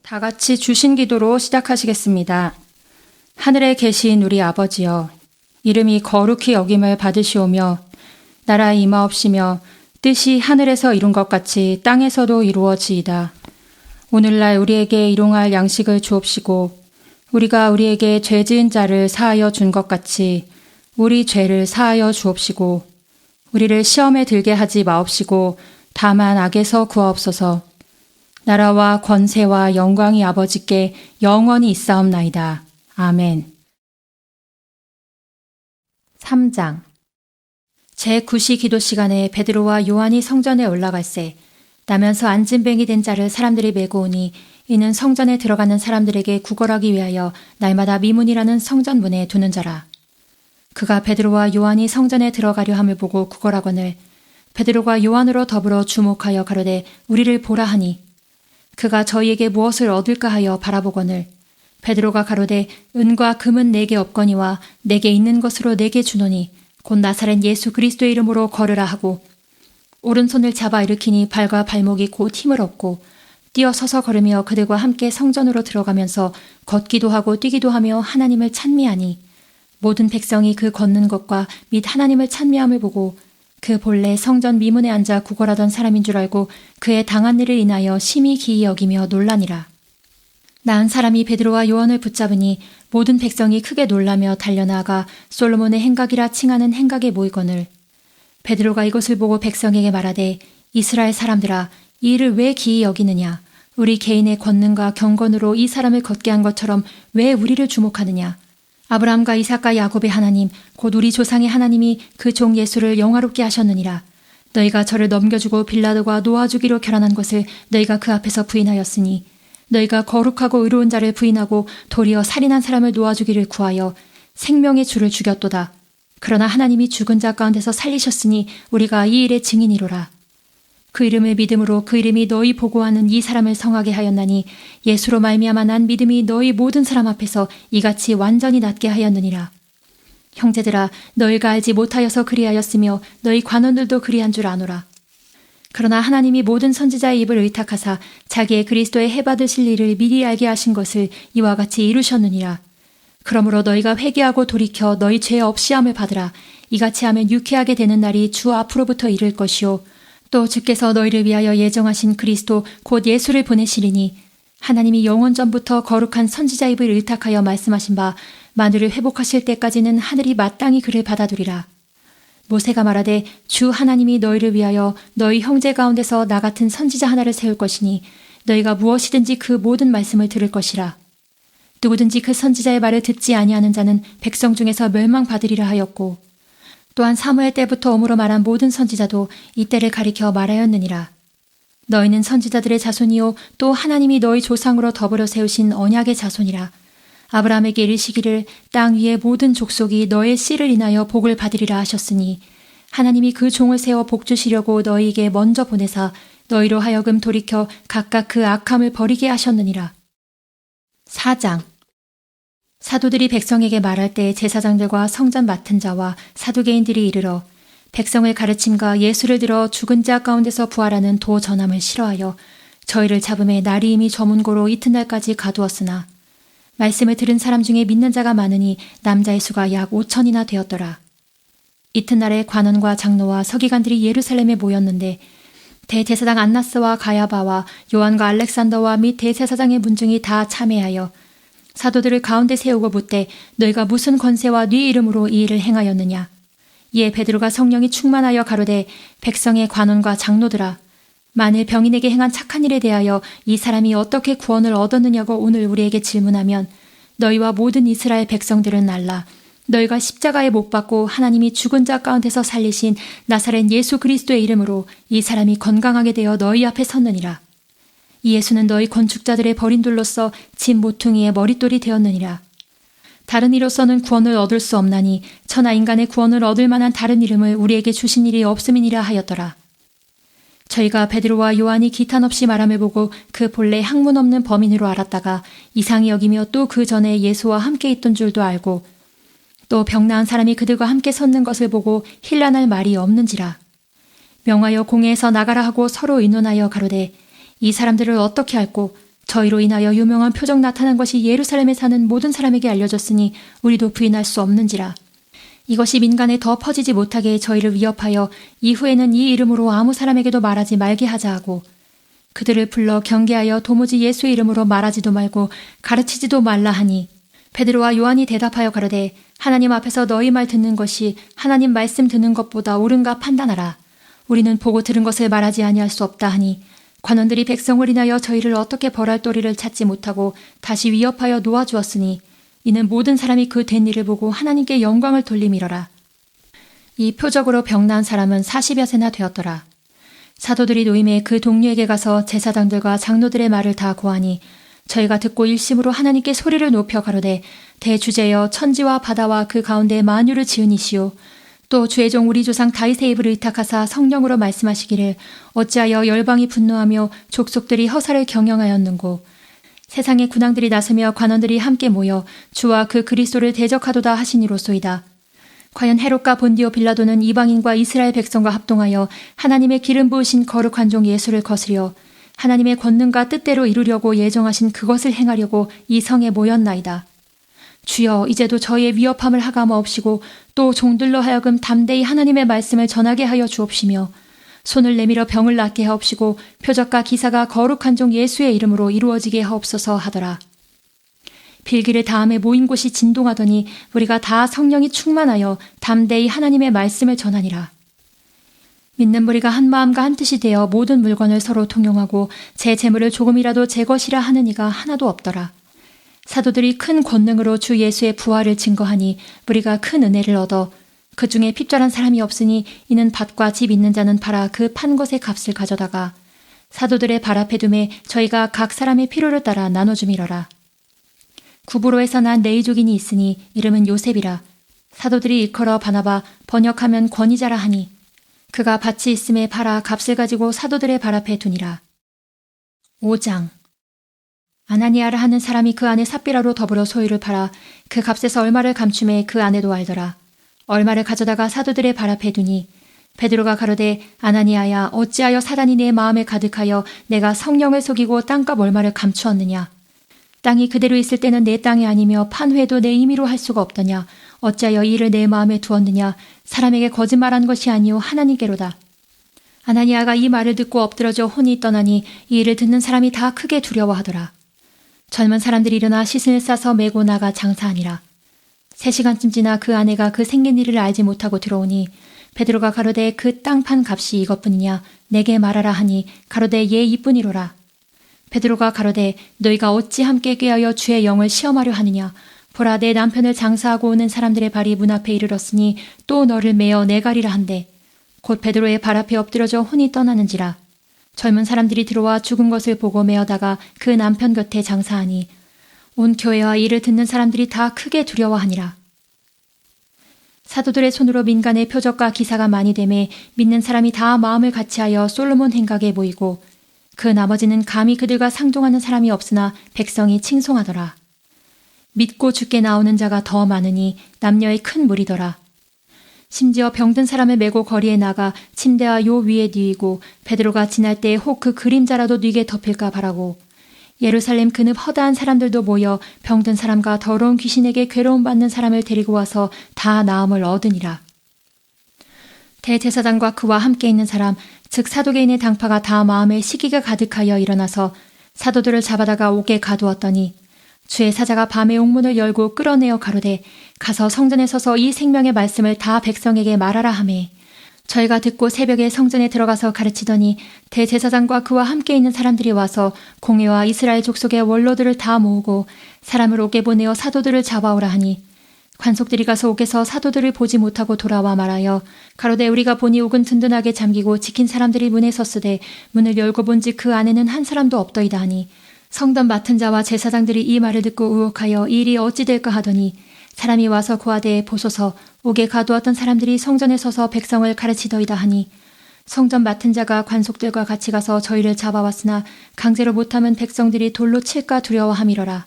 다 같이 주신 기도로 시작하시겠습니다. 하늘에 계신 우리 아버지여, 이름이 거룩히 여김을 받으시오며 나라 임하옵시며 뜻이 하늘에서 이룬 것 같이 땅에서도 이루어지이다. 오늘날 우리에게 일용할 양식을 주옵시고 우리가 우리에게 죄 지은 자를 사하여 준 것 같이 우리 죄를 사하여 주옵시고 우리를 시험에 들게 하지 마옵시고 다만 악에서 구하옵소서. 나라와 권세와 영광이 아버지께 영원히 있사옵나이다. 아멘. 3장. 제9시 기도 시간에 베드로와 요한이 성전에 올라갈새 나면서 안진뱅이 된 자를 사람들이 메고 오니 이는 성전에 들어가는 사람들에게 구걸하기 위하여 날마다 미문이라는 성전문에 두는 자라. 그가 베드로와 요한이 성전에 들어가려 함을 보고 구걸하거늘 베드로가 요한으로 더불어 주목하여 가로되 우리를 보라 하니 그가 저희에게 무엇을 얻을까 하여 바라보거늘 베드로가 가로되 은과 금은 내게 없거니와 내게 있는 것으로 내게 주노니 곧 나사렛 예수 그리스도의 이름으로 걸으라 하고 오른손을 잡아 일으키니 발과 발목이 곧 힘을 얻고 뛰어서서 걸으며 그들과 함께 성전으로 들어가면서 걷기도 하고 뛰기도 하며 하나님을 찬미하니 모든 백성이 그 걷는 것과 및 하나님을 찬미함을 보고 그 본래 성전 미문에 앉아 구걸하던 사람인 줄 알고 그의 당한 일을 인하여 심히 기이 여기며 놀라니라. 나은 사람이 베드로와 요한을 붙잡으니 모든 백성이 크게 놀라며 달려나가 솔로몬의 행각이라 칭하는 행각에 모이거늘 베드로가 이것을 보고 백성에게 말하되 이스라엘 사람들아 이 일을 왜 기이 여기느냐 우리 개인의 권능과 경건으로 이 사람을 걷게 한 것처럼 왜 우리를 주목하느냐 아브라함과 이삭과 야곱의 하나님 곧 우리 조상의 하나님이 그 종 예수를 영화롭게 하셨느니라. 너희가 저를 넘겨주고 빌라도가 놓아주기로 결혼한 것을 너희가 그 앞에서 부인하였으니 너희가 거룩하고 의로운 자를 부인하고 도리어 살인한 사람을 놓아주기를 구하여 생명의 주를 죽였도다. 그러나 하나님이 죽은 자 가운데서 살리셨으니 우리가 이 일의 증인이로라. 그 이름을 믿음으로 그 이름이 너희 보고하는 이 사람을 성하게 하였나니 예수로 말미암아 난 믿음이 너희 모든 사람 앞에서 이같이 완전히 낫게 하였느니라. 형제들아 너희가 알지 못하여서 그리하였으며 너희 관원들도 그리한 줄 아노라. 그러나 하나님이 모든 선지자의 입을 의탁하사 자기의 그리스도의 해받으실 일을 미리 알게 하신 것을 이와 같이 이루셨느니라. 그러므로 너희가 회개하고 돌이켜 너희 죄 없이함을 받으라. 이같이 하면 유쾌하게 되는 날이 주 앞으로부터 이를 것이요 또 주께서 너희를 위하여 예정하신 그리스도 곧 예수를 보내시리니 하나님이 영원 전부터 거룩한 선지자 입을 의탁하여 말씀하신 바 만유를 회복하실 때까지는 하늘이 마땅히 그를 받아두리라. 모세가 말하되 주 하나님이 너희를 위하여 너희 형제 가운데서 나 같은 선지자 하나를 세울 것이니 너희가 무엇이든지 그 모든 말씀을 들을 것이라. 누구든지 그 선지자의 말을 듣지 아니하는 자는 백성 중에서 멸망받으리라 하였고 또한 사무엘 때부터 오므로 말한 모든 선지자도 이때를 가리켜 말하였느니라. 너희는 선지자들의 자손이요 또 하나님이 너희 조상으로 더불어 세우신 언약의 자손이라. 아브라함에게 이르시기를 땅 위의 모든 족속이 너의 씨를 인하여 복을 받으리라 하셨으니 하나님이 그 종을 세워 복 주시려고 너희에게 먼저 보내사 너희로 하여금 돌이켜 각각 그 악함을 버리게 하셨느니라. 4장. 사도들이 백성에게 말할 때 제사장들과 성전 맡은 자와 사두개인들이 이르러 백성을 가르침과 예수를 들어 죽은 자 가운데서 부활하는 도 전함을 싫어하여 저희를 잡음에 날이 이미 저문고로 이튿날까지 가두었으나 말씀을 들은 사람 중에 믿는 자가 많으니 남자의 수가 약 5천이나 되었더라. 이튿날에 관원과 장로와 서기관들이 예루살렘에 모였는데 대제사장 안나스와 가야바와 요한과 알렉산더와 및 대제사장의 문중이 다 참회하여 사도들을 가운데 세우고 묻되 너희가 무슨 권세와 네 이름으로 이 일을 행하였느냐. 이에 베드로가 성령이 충만하여 가로되 백성의 관원과 장로들아 만일 병인에게 행한 착한 일에 대하여 이 사람이 어떻게 구원을 얻었느냐고 오늘 우리에게 질문하면 너희와 모든 이스라엘 백성들은 알라. 너희가 십자가에 못 박고 하나님이 죽은 자 가운데서 살리신 나사렛 예수 그리스도의 이름으로 이 사람이 건강하게 되어 너희 앞에 섰느니라. 이 예수는 너희 건축자들의 버린 돌로서 집 모퉁이의 머릿돌이 되었느니라. 다른 이로서는 구원을 얻을 수 없나니 천하 인간의 구원을 얻을 만한 다른 이름을 우리에게 주신 일이 없음이니라 하였더라. 저희가 베드로와 요한이 기탄 없이 말함을 보고 그 본래 학문 없는 범인으로 알았다가 이상히 여기며 또 그 전에 예수와 함께 있던 줄도 알고 또 병나은 사람이 그들과 함께 섰는 것을 보고 힐난할 말이 없는지라. 명하여 공회에서 나가라 하고 서로 의논하여 가로되 이 사람들을 어떻게 할꼬 저희로 인하여 유명한 표적 나타난 것이 예루살렘에 사는 모든 사람에게 알려졌으니 우리도 부인할 수 없는지라. 이것이 민간에 더 퍼지지 못하게 저희를 위협하여 이후에는 이 이름으로 아무 사람에게도 말하지 말게 하자 하고 그들을 불러 경계하여 도무지 예수의 이름으로 말하지도 말고 가르치지도 말라 하니 베드로와 요한이 대답하여 가로되 하나님 앞에서 너희 말 듣는 것이 하나님 말씀 듣는 것보다 옳은가 판단하라. 우리는 보고 들은 것을 말하지 아니할 수 없다 하니 관원들이 백성을 인하여 저희를 어떻게 벌할 도리를 찾지 못하고 다시 위협하여 놓아주었으니 이는 모든 사람이 그 된 일을 보고 하나님께 영광을 돌림이러라. 이 표적으로 병난 사람은 40여 세나 되었더라. 사도들이 노임에 그 동료에게 가서 제사장들과 장로들의 말을 다 고하니 저희가 듣고 일심으로 하나님께 소리를 높여 가로되 대주제여 천지와 바다와 그 가운데 만유를 지으니시오. 또 주의 종 우리 조상 다윗의 입을 의탁하사 성령으로 말씀하시기를 어찌하여 열방이 분노하며 족속들이 허사를 경영하였는고 세상의 군왕들이 나서며 관원들이 함께 모여 주와 그 그리스도를 대적하도다 하시니로소이다. 과연 헤롯과 본디오 빌라도는 이방인과 이스라엘 백성과 합동하여 하나님의 기름 부으신 거룩한 종 예수를 거스려 하나님의 권능과 뜻대로 이루려고 예정하신 그것을 행하려고 이 성에 모였나이다. 주여 이제도 저희의 위협함을 하감없이고 또 종들로 하여금 담대히 하나님의 말씀을 전하게 하여 주옵시며 손을 내밀어 병을 낫게 하옵시고 표적과 기사가 거룩한 종 예수의 이름으로 이루어지게 하옵소서 하더라. 빌기를 다음에 모인 곳이 진동하더니 우리가 다 성령이 충만하여 담대히 하나님의 말씀을 전하니라. 믿는 무리가 한 마음과 한 뜻이 되어 모든 물건을 서로 통용하고 제 재물을 조금이라도 제 것이라 하는 이가 하나도 없더라. 사도들이 큰 권능으로 주 예수의 부활을 증거하니 우리가 큰 은혜를 얻어 그 중에 핍절한 사람이 없으니 이는 밭과 집 있는 자는 팔아 그 판 것의 값을 가져다가 사도들의 발 앞에 두매 저희가 각 사람의 필요를 따라 나눠줌이러라. 구브로에서 난 네이족인이 있으니 이름은 요셉이라. 사도들이 일컬어 바나바 번역하면 권위자라 하니 그가 밭이 있음에 팔아 값을 가지고 사도들의 발 앞에 두니라. 5장. 아나니아라 하는 사람이 그 안에 삽비라로 더불어 소유를 팔아 그 값에서 얼마를 감춤해 그 아내도 알더라. 얼마를 가져다가 사도들의 발 앞에 두니 베드로가 가로되 아나니아야 어찌하여 사단이 내 마음에 가득하여 내가 성령을 속이고 땅값 얼마를 감추었느냐. 땅이 그대로 있을 때는 내 땅이 아니며 판회도 내 임의로 할 수가 없더냐. 어찌하여 이 일을 내 마음에 두었느냐. 사람에게 거짓말한 것이 아니오 하나님께로다. 아나니아가 이 말을 듣고 엎드러져 혼이 떠나니 이 일을 듣는 사람이 다 크게 두려워하더라. 젊은 사람들이 일어나 시신을 싸서 메고 나가 장사하니라. 3시간쯤 지나 그 아내가 그 생긴 일을 알지 못하고 들어오니 베드로가 가로되 그 땅 판 값이 이것뿐이냐 내게 말하라 하니 가로되 예 이뿐이로라. 베드로가 가로되 너희가 어찌 함께 꾀하여 주의 영을 시험하려 하느냐. 보라 내 남편을 장사하고 오는 사람들의 발이 문 앞에 이르렀으니 또 너를 메어 내가리라 한대. 곧 베드로의 발 앞에 엎드려져 혼이 떠나는지라. 젊은 사람들이 들어와 죽은 것을 보고 메어다가 그 남편 곁에 장사하니 온 교회와 이를 듣는 사람들이 다 크게 두려워하니라. 사도들의 손으로 민간의 표적과 기사가 많이 되매 믿는 사람이 다 마음을 같이하여 솔로몬 행각에 모이고 그 나머지는 감히 그들과 상종하는 사람이 없으나 백성이 칭송하더라. 믿고 죽게 나오는 자가 더 많으니 남녀의 큰 무리더라. 심지어 병든 사람을 메고 거리에 나가 침대와 요 위에 뉘이고 베드로가 지날 때에 혹 그 그림자라도 뉘게 덮일까 바라고 예루살렘 그늪 허다한 사람들도 모여 병든 사람과 더러운 귀신에게 괴로움 받는 사람을 데리고 와서 다 나음을 얻으니라. 대제사장과 그와 함께 있는 사람 즉 사두개인의 당파가 다 마음에 시기가 가득하여 일어나서 사도들을 잡아다가 옥에 가두었더니 주의 사자가 밤에 옥문을 열고 끌어내어 가로되 가서 성전에 서서 이 생명의 말씀을 다 백성에게 말하라 하매 저희가 듣고 새벽에 성전에 들어가서 가르치더니 대제사장과 그와 함께 있는 사람들이 와서 공회와 이스라엘 족속의 원로들을 다 모으고 사람을 옥에 보내어 사도들을 잡아오라 하니 관속들이 가서 옥에서 사도들을 보지 못하고 돌아와 말하여 가로되 우리가 보니 옥은 든든하게 잠기고 지킨 사람들이 문에 섰으되 문을 열고 본즉 그 안에는 한 사람도 없더이다 하니 성전 맡은 자와 제사장들이 이 말을 듣고 의혹하여 이 일이 어찌 될까 하더니 사람이 와서 고하되 보소서 옥에 가두었던 사람들이 성전에 서서 백성을 가르치더이다 하니 성전 맡은 자가 관속들과 같이 가서 저희를 잡아왔으나 강제로 못하면 백성들이 돌로 칠까 두려워함이러라.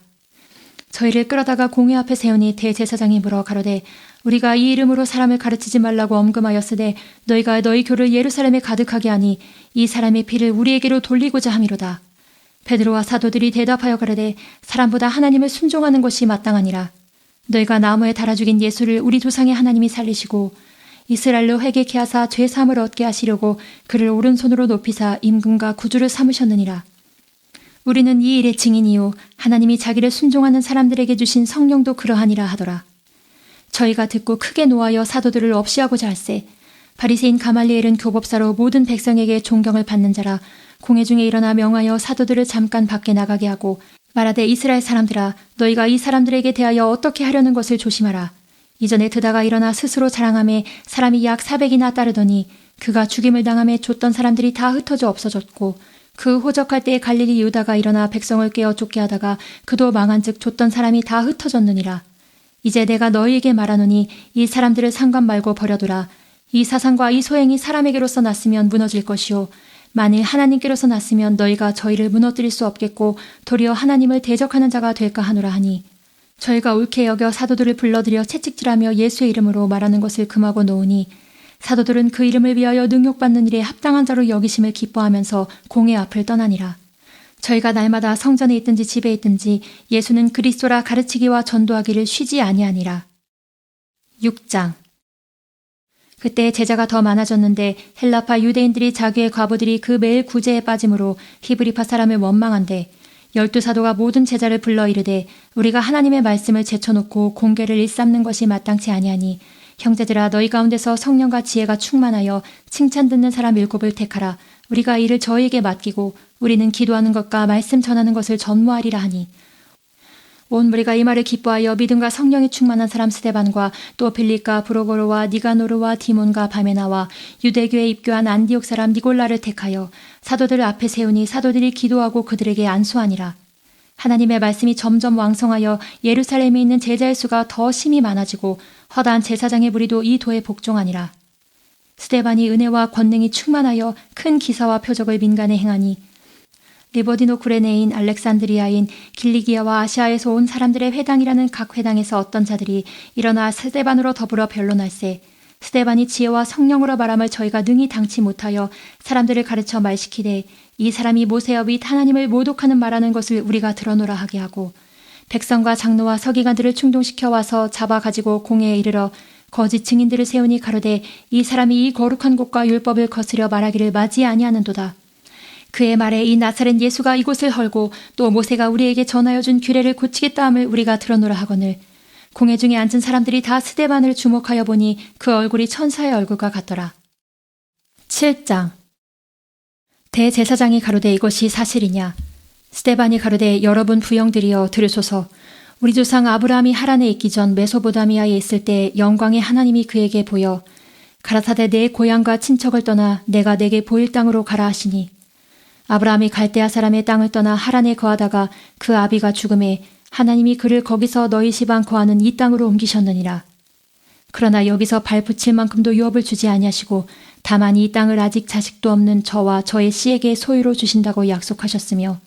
저희를 끌어다가 공회 앞에 세우니 대제사장이 물어 가로되 우리가 이 이름으로 사람을 가르치지 말라고 엄금하였으되 너희가 너희 교를 예루살렘에 가득하게 하니 이 사람의 피를 우리에게로 돌리고자 함이로다. 베드로와 사도들이 대답하여 가로되 사람보다 하나님을 순종하는 것이 마땅하니라. 너희가 나무에 달아 죽인 예수를 우리 조상의 하나님이 살리시고 이스라엘로 회개케 하사 죄 사함을 얻게 하시려고 그를 오른손으로 높이사 임금과 구주를 삼으셨느니라. 우리는 이 일의 증인이요 하나님이 자기를 순종하는 사람들에게 주신 성령도 그러하니라 하더라. 저희가 듣고 크게 노하여 사도들을 없이하고자 할세 바리새인 가말리엘은 교법사로 모든 백성에게 존경을 받는 자라. 공회 중에 일어나 명하여 사도들을 잠깐 밖에 나가게 하고 말하되 이스라엘 사람들아 너희가 이 사람들에게 대하여 어떻게 하려는 것을 조심하라. 이전에 드다가 일어나 스스로 자랑하며 사람이 약 400이나 따르더니 그가 죽임을 당하며 쫓던 사람들이 다 흩어져 없어졌고 그 호적할 때에 갈릴리 유다가 일어나 백성을 깨어 쫓게 하다가 그도 망한즉 쫓던 사람이 다 흩어졌느니라. 이제 내가 너희에게 말하노니 이 사람들을 상관 말고 버려두라. 이 사상과 이 소행이 사람에게로서 났으면 무너질 것이요 만일 하나님께로서 났으면 너희가 저희를 무너뜨릴 수 없겠고 도리어 하나님을 대적하는 자가 될까 하노라 하니 저희가 옳게 여겨 사도들을 불러들여 채찍질하며 예수의 이름으로 말하는 것을 금하고 놓으니 사도들은 그 이름을 위하여 능욕받는 일에 합당한 자로 여기심을 기뻐하면서 공회 앞을 떠나니라. 저희가 날마다 성전에 있든지 집에 있든지 예수는 그리스도라 가르치기와 전도하기를 쉬지 아니하니라. 6장. 그때 제자가 더 많아졌는데 헬라파 유대인들이 자기의 과부들이 그 매일 구제에 빠짐으로 히브리파 사람을 원망한데 12사도가 모든 제자를 불러 이르되 우리가 하나님의 말씀을 제쳐놓고 공개를 일삼는 것이 마땅치 아니하니 형제들아 너희 가운데서 성령과 지혜가 충만하여 칭찬 듣는 사람 7을 택하라. 우리가 이를 저희에게 맡기고 우리는 기도하는 것과 말씀 전하는 것을 전무하리라 하니 온 무리가 이 말을 기뻐하여 믿음과 성령이 충만한 사람 스데반과 또 빌립과 브로고로와 니가노르와 디몬과 바메나와 유대교에 입교한 안디옥 사람 니골라를 택하여 사도들 앞에 세우니 사도들이 기도하고 그들에게 안수하니라. 하나님의 말씀이 점점 왕성하여 예루살렘에 있는 제자의 수가 더 심히 많아지고 허다한 제사장의 무리도 이 도에 복종하니라. 스데반이 은혜와 권능이 충만하여 큰 기사와 표적을 민간에 행하니 리버디노 구레네인 알렉산드리아인 길리기아와 아시아에서 온 사람들의 회당이라는 각 회당에서 어떤 자들이 일어나 스데반으로 더불어 변론할세 스데반이 지혜와 성령으로 말함을 저희가 능히 당치 못하여 사람들을 가르쳐 말시키되 이 사람이 모세와 및 하나님을 모독하는 말하는 것을 우리가 들어노라 하게 하고 백성과 장로와 서기관들을 충동시켜 와서 잡아가지고 공회에 이르러 거짓 증인들을 세우니 가로되 이 사람이 이 거룩한 곳과 율법을 거스려 말하기를 맞이 아니하는도다. 그의 말에 이 나사렛 예수가 이곳을 헐고 또 모세가 우리에게 전하여 준 규례를 고치겠다 함을 우리가 들어노라 하거늘 공회 중에 앉은 사람들이 다 스데반을 주목하여 보니 그 얼굴이 천사의 얼굴과 같더라. 7장. 대제사장이 가로되 이것이 사실이냐. 스데반이 가로되 여러분 부형들이여 들으소서. 우리 조상 아브라함이 하란에 있기 전 메소보다미아에 있을 때 영광의 하나님이 그에게 보여 가라사대 내 고향과 친척을 떠나 내가 내게 보일 땅으로 가라 하시니 아브라함이 갈대아 사람의 땅을 떠나 하란에 거하다가 그 아비가 죽음에 하나님이 그를 거기서 너희 시방 거하는 이 땅으로 옮기셨느니라. 그러나 여기서 발 붙일 만큼도 유업을 주지 아니하시고 다만 이 땅을 아직 자식도 없는 저와 저의 씨에게 소유로 주신다고 약속하셨으며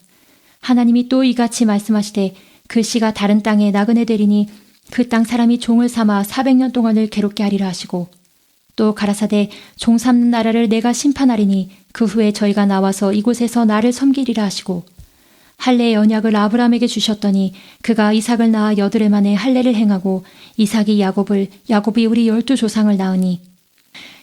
하나님이 또 이같이 말씀하시되 그 씨가 다른 땅에 나그네 되리니 그 땅 사람이 종을 삼아 400년 동안을 괴롭게 하리라 하시고 또 가라사대 종 삼는 나라를 내가 심판하리니 그 후에 저희가 나와서 이곳에서 나를 섬기리라 하시고 할례의 언약을 아브라함에게 주셨더니 그가 이삭을 낳아 8해 만에 할례를 행하고 이삭이 야곱을 야곱이 우리 12조상을 낳으니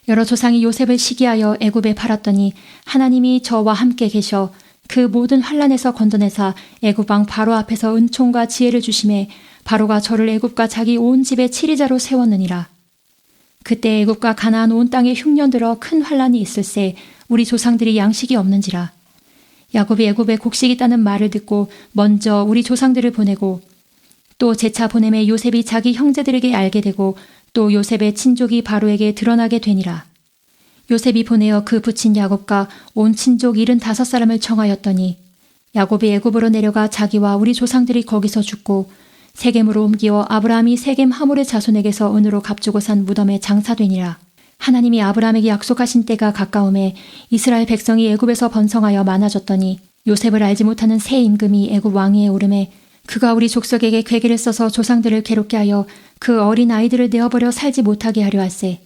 여러 조상이 요셉을 시기하여 애굽에 팔았더니 하나님이 저와 함께 계셔 그 모든 환난에서 건져내사 애굽 왕 바로 앞에서 은총과 지혜를 주심에 바로가 저를 애굽과 자기 온 집의 치리자로 세웠느니라. 그때 애굽과 가나안 온 땅에 흉년 들어 큰 환난이 있을세 우리 조상들이 양식이 없는지라. 야곱이 애굽에 곡식이 있다는 말을 듣고 먼저 우리 조상들을 보내고 또 재차 보냄에 요셉이 자기 형제들에게 알게 되고 또 요셉의 친족이 바로에게 드러나게 되니라. 요셉이 보내어 그 부친 야곱과 온 친족 75사람을 청하였더니 야곱이 애굽으로 내려가 자기와 우리 조상들이 거기서 죽고 세겜으로 옮기어 아브라함이 세겜 하몰의 자손에게서 은으로 값주고 산 무덤에 장사되니라. 하나님이 아브라함에게 약속하신 때가 가까움에 이스라엘 백성이 애굽에서 번성하여 많아졌더니 요셉을 알지 못하는 새 임금이 애굽 왕위에 오르매 그가 우리 족속에게 괴계를 써서 조상들을 괴롭게 하여 그 어린 아이들을 내어버려 살지 못하게 하려 할세.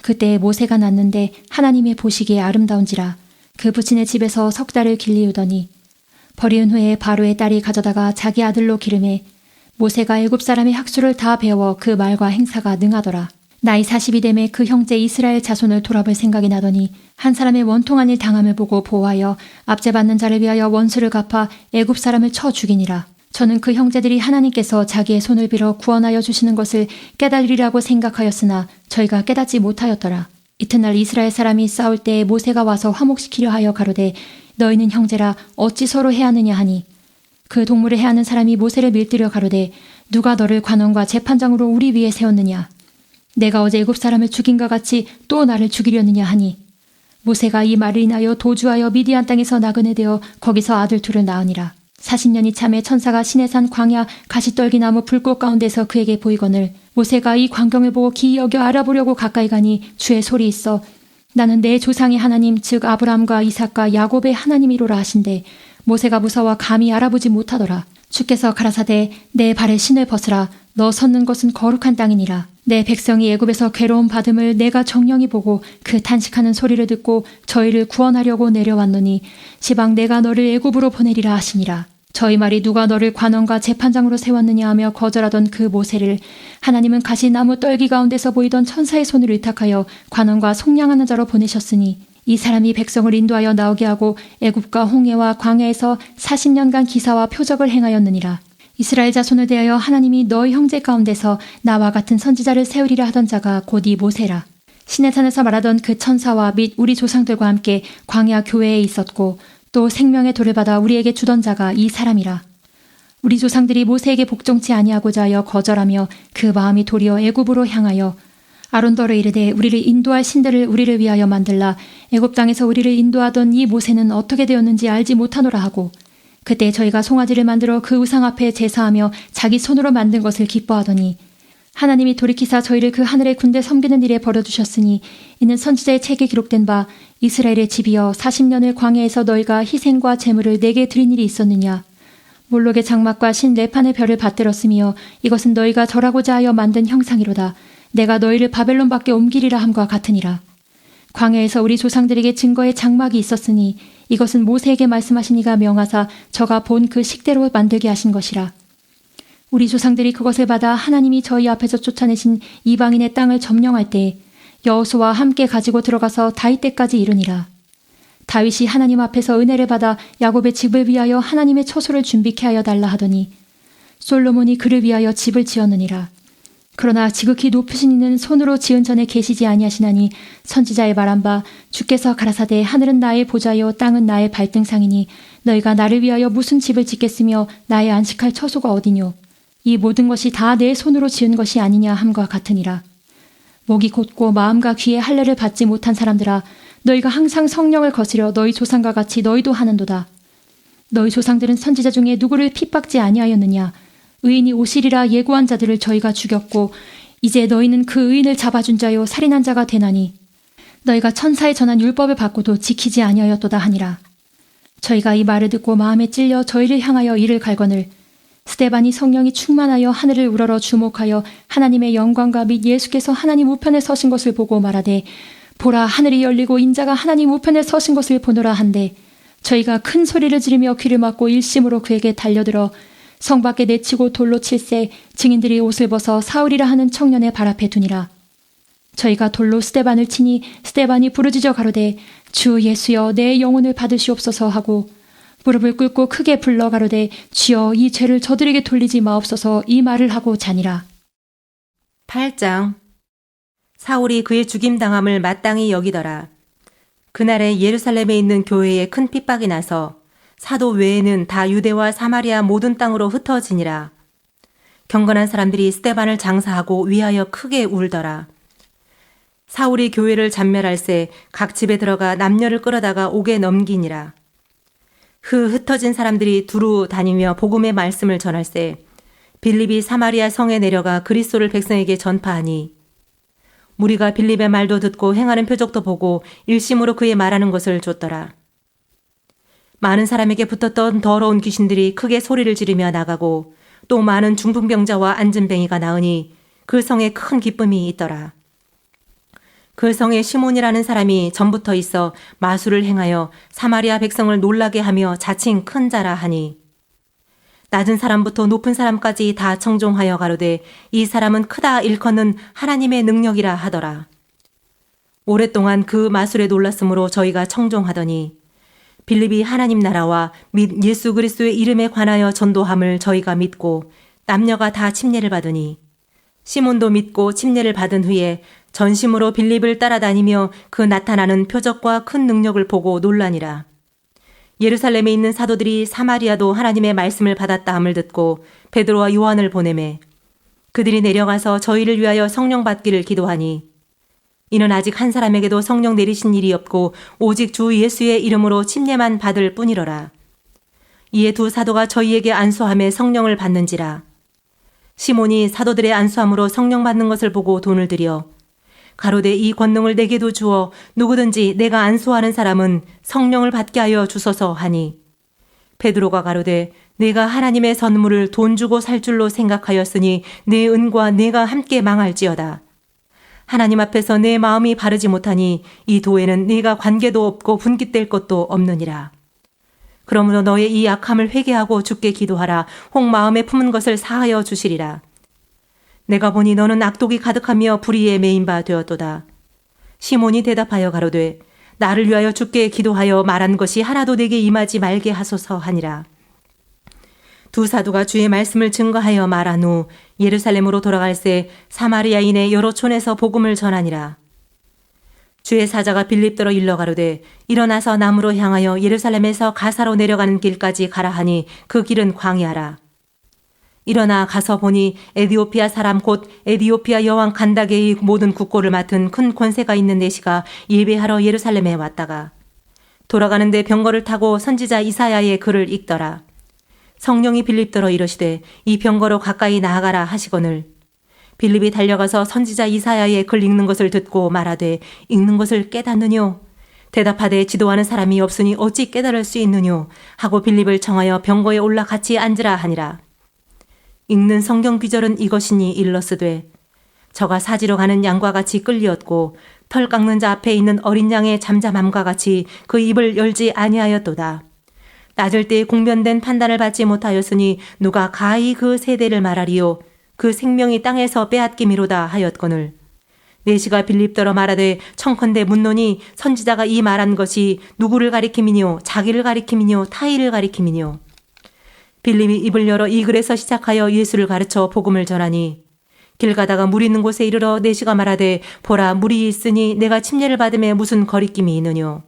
그때 모세가 낳는데 하나님의 보시기에 아름다운지라 그 부친의 집에서 석 달을 길리우더니 버리운 후에 바로의 딸이 가져다가 자기 아들로 기르매 모세가 애굽 사람의 학수를 다 배워 그 말과 행사가 능하더라. 나이 40이 되매 그 형제 이스라엘 자손을 돌아볼 생각이 나더니 한 사람의 원통한 일 당함을 보고 보호하여 압제받는 자를 위하여 원수를 갚아 애굽 사람을 쳐 죽이니라. 저는 그 형제들이 하나님께서 자기의 손을 빌어 구원하여 주시는 것을 깨달으리라고 생각하였으나 저희가 깨닫지 못하였더라. 이튿날 이스라엘 사람이 싸울 때에 모세가 와서 화목시키려 하여 가로되 너희는 형제라 어찌 서로 해하느냐 하니 그 동물을 해하는 사람이 모세를 밀들여 가로되 누가 너를 관원과 재판장으로 우리 위에 세웠느냐 내가 어제 애굽 사람을 죽인과 같이 또 나를 죽이려느냐 하니 모세가 이 말을 인하여 도주하여 미디안 땅에서 나그네 되어 거기서 아들 둘을 낳으니라. 40년이 참에 천사가 시내산 광야 가시떨기나무 불꽃 가운데서 그에게 보이거늘 모세가 이 광경을 보고 기이 여겨 알아보려고 가까이 가니 주의 소리 있어 나는 내 조상의 하나님 즉 아브라함과 이삭과 야곱의 하나님이로라 하신대 모세가 무서워 감히 알아보지 못하더라. 주께서 가라사대 내 발에 신을 벗으라 너 섰는 곳은 거룩한 땅이니라. 내 백성이 애굽에서 괴로움 받음을 내가 정령히 보고 그 탄식하는 소리를 듣고 저희를 구원하려고 내려왔노니 시방 내가 너를 애굽으로 보내리라 하시니라. 저희 말이 누가 너를 관원과 재판장으로 세웠느냐 하며 거절하던 그 모세를 하나님은 가시나무 떨기 가운데서 보이던 천사의 손을 의탁하여 관원과 속량하는 자로 보내셨으니 이 사람이 백성을 인도하여 나오게 하고 애굽과 홍해와 광야에서 40년간 기사와 표적을 행하였느니라. 이스라엘 자손을 대하여 하나님이 너희 형제 가운데서 나와 같은 선지자를 세우리라 하던 자가 곧 이 모세라. 시내산에서 말하던 그 천사와 및 우리 조상들과 함께 광야 교회에 있었고 또 생명의 돌을 받아 우리에게 주던 자가 이 사람이라. 우리 조상들이 모세에게 복종치 아니하고자 하여 거절하며 그 마음이 도리어 애굽으로 향하여 아론더러 이르되 우리를 인도할 신들을 우리를 위하여 만들라 애굽 땅에서 우리를 인도하던 이 모세는 어떻게 되었는지 알지 못하노라 하고 그때 저희가 송아지를 만들어 그 우상 앞에 제사하며 자기 손으로 만든 것을 기뻐하더니 하나님이 돌이키사 저희를 그 하늘의 군대 섬기는 일에 버려두셨으니 이는 선지자의 책에 기록된 바 이스라엘의 집이여 40년을 광야에서 너희가 희생과 제물을 내게 드린 일이 있었느냐 몰록의 장막과 신 레판의 별을 받들었으며 이것은 너희가 절하고자 하여 만든 형상이로다 내가 너희를 바벨론 밖에 옮기리라 함과 같으니라. 광야에서 우리 조상들에게 증거의 장막이 있었으니 이것은 모세에게 말씀하신 이가 명하사 저가 본 그 식대로 만들게 하신 것이라. 우리 조상들이 그것을 받아 하나님이 저희 앞에서 쫓아내신 이방인의 땅을 점령할 때 여호수아와 함께 가지고 들어가서 다윗 때까지 이르니라. 다윗이 하나님 앞에서 은혜를 받아 야곱의 집을 위하여 하나님의 처소를 준비케 하여 달라 하더니 솔로몬이 그를 위하여 집을 지었느니라. 그러나 지극히 높으신 이는 손으로 지은 전에 계시지 아니하시나니 선지자의 말한 바 주께서 가라사대 하늘은 나의 보좌요 땅은 나의 발등상이니 너희가 나를 위하여 무슨 집을 짓겠으며 나의 안식할 처소가 어디뇨 이 모든 것이 다 내 손으로 지은 것이 아니냐 함과 같으니라. 목이 곧고 마음과 귀에 할례를 받지 못한 사람들아 너희가 항상 성령을 거스려 너희 조상과 같이 너희도 하는도다. 너희 조상들은 선지자 중에 누구를 핍박지 아니하였느냐 의인이 오시리라 예고한 자들을 저희가 죽였고 이제 너희는 그 의인을 잡아준 자요 살인한 자가 되나니 너희가 천사에 전한 율법을 받고도 지키지 아니하였도다 하니라. 저희가 이 말을 듣고 마음에 찔려 저희를 향하여 이를 갈거늘 스데반이 성령이 충만하여 하늘을 우러러 주목하여 하나님의 영광과 및 예수께서 하나님 우편에 서신 것을 보고 말하되 보라 하늘이 열리고 인자가 하나님 우편에 서신 것을 보노라 한데 저희가 큰 소리를 지르며 귀를 막고 일심으로 그에게 달려들어 성 밖에 내치고 돌로 칠세 증인들이 옷을 벗어 사울이라 하는 청년의 발 앞에 두니라. 저희가 돌로 스데반을 치니 스데반이 부르짖어 가로되 주 예수여 내 영혼을 받으시옵소서 하고 무릎을 꿇고 크게 불러 가로되 주여 이 죄를 저들에게 돌리지 마옵소서 이 말을 하고 자니라. 8장 사울이 그의 죽임당함을 마땅히 여기더라. 그날에 예루살렘에 있는 교회에 큰 핍박이 나서 사도 외에는 다 유대와 사마리아 모든 땅으로 흩어지니라. 경건한 사람들이 스데반을 장사하고 위하여 크게 울더라. 사울이 교회를 잔멸할새 각 집에 들어가 남녀를 끌어다가 옥에 넘기니라. 흩어진 사람들이 두루 다니며 복음의 말씀을 전할새 빌립이 사마리아 성에 내려가 그리스도를 백성에게 전파하니 무리가 빌립의 말도 듣고 행하는 표적도 보고 일심으로 그의 말하는 것을 좇더라. 많은 사람에게 붙었던 더러운 귀신들이 크게 소리를 지르며 나가고 또 많은 중풍병자와 안진뱅이가 나으니 그 성에 큰 기쁨이 있더라. 그 성에 시몬이라는 사람이 전부터 있어 마술을 행하여 사마리아 백성을 놀라게 하며 자칭 큰 자라 하니 낮은 사람부터 높은 사람까지 다 청종하여 가로되 이 사람은 크다 일컫는 하나님의 능력이라 하더라. 오랫동안 그 마술에 놀랐으므로 저희가 청종하더니 빌립이 하나님 나라와 및 예수 그리스도의 이름에 관하여 전도함을 저희가 믿고 남녀가 다 침례를 받으니 시몬도 믿고 침례를 받은 후에 전심으로 빌립을 따라다니며 그 나타나는 표적과 큰 능력을 보고 놀라니라. 예루살렘에 있는 사도들이 사마리아도 하나님의 말씀을 받았다 함을 듣고 베드로와 요한을 보내매 그들이 내려가서 저희를 위하여 성령 받기를 기도하니 이는 아직 한 사람에게도 성령 내리신 일이 없고 오직 주 예수의 이름으로 침례만 받을 뿐이로라. 이에 두 사도가 저희에게 안수함에 성령을 받는지라. 시몬이 사도들의 안수함으로 성령 받는 것을 보고 돈을 들여 가로되 이 권능을 내게도 주어 누구든지 내가 안수하는 사람은 성령을 받게 하여 주소서 하니 베드로가 가로되 내가 하나님의 선물을 돈 주고 살 줄로 생각하였으니 내 은과 내가 함께 망할지어다. 하나님 앞에서 내 마음이 바르지 못하니 이 도에는 네가 관계도 없고 분깃될 것도 없느니라. 그러므로 너의 이 악함을 회개하고 주께 기도하라. 혹 마음에 품은 것을 사하여 주시리라. 내가 보니 너는 악독이 가득하며 불의에 매인 바 되었도다. 시몬이 대답하여 가로되 나를 위하여 주께 기도하여 말한 것이 하나도 내게 임하지 말게 하소서 하니라. 두 사도가 주의 말씀을 증거하여 말한 후 예루살렘으로 돌아갈새 사마리아인의 여러 촌에서 복음을 전하니라. 주의 사자가 빌립더러 일러 가로되 일어나서 남으로 향하여 예루살렘에서 가사로 내려가는 길까지 가라 하니 그 길은 광야라. 일어나 가서 보니 에디오피아 사람 곧 에디오피아 여왕 간다게의 모든 국고를 맡은 큰 권세가 있는 내시가 예배하러 예루살렘에 왔다가 돌아가는데 병거를 타고 선지자 이사야의 글을 읽더라. 성령이 빌립더러 이르시되 이 병거로 가까이 나아가라 하시거늘 빌립이 달려가서 선지자 이사야의 글 읽는 것을 듣고 말하되 읽는 것을 깨닫느뇨? 대답하되 지도하는 사람이 없으니 어찌 깨달을 수 있느뇨? 하고 빌립을 청하여 병거에 올라 같이 앉으라 하니라. 읽는 성경 귀절은 이것이니 일러스되 저가 사지로 가는 양과 같이 끌리었고 털 깎는 자 앞에 있는 어린 양의 잠잠함과 같이 그 입을 열지 아니하였도다. 낮을 때에 공변된 판단을 받지 못하였으니 누가 가히 그 세대를 말하리요? 그 생명이 땅에서 빼앗김이로다 하였거늘 내시가 빌립더러 말하되 청컨대 묻노니 선지자가 이 말한 것이 누구를 가리킴이뇨? 자기를 가리킴이뇨? 타의를 가리킴이뇨? 빌립이 입을 열어 이 글에서 시작하여 예수를 가르쳐 복음을 전하니 길 가다가 물 있는 곳에 이르러 내시가 말하되 보라 물이 있으니 내가 침례를 받음에 무슨 거리낌이 있느뇨?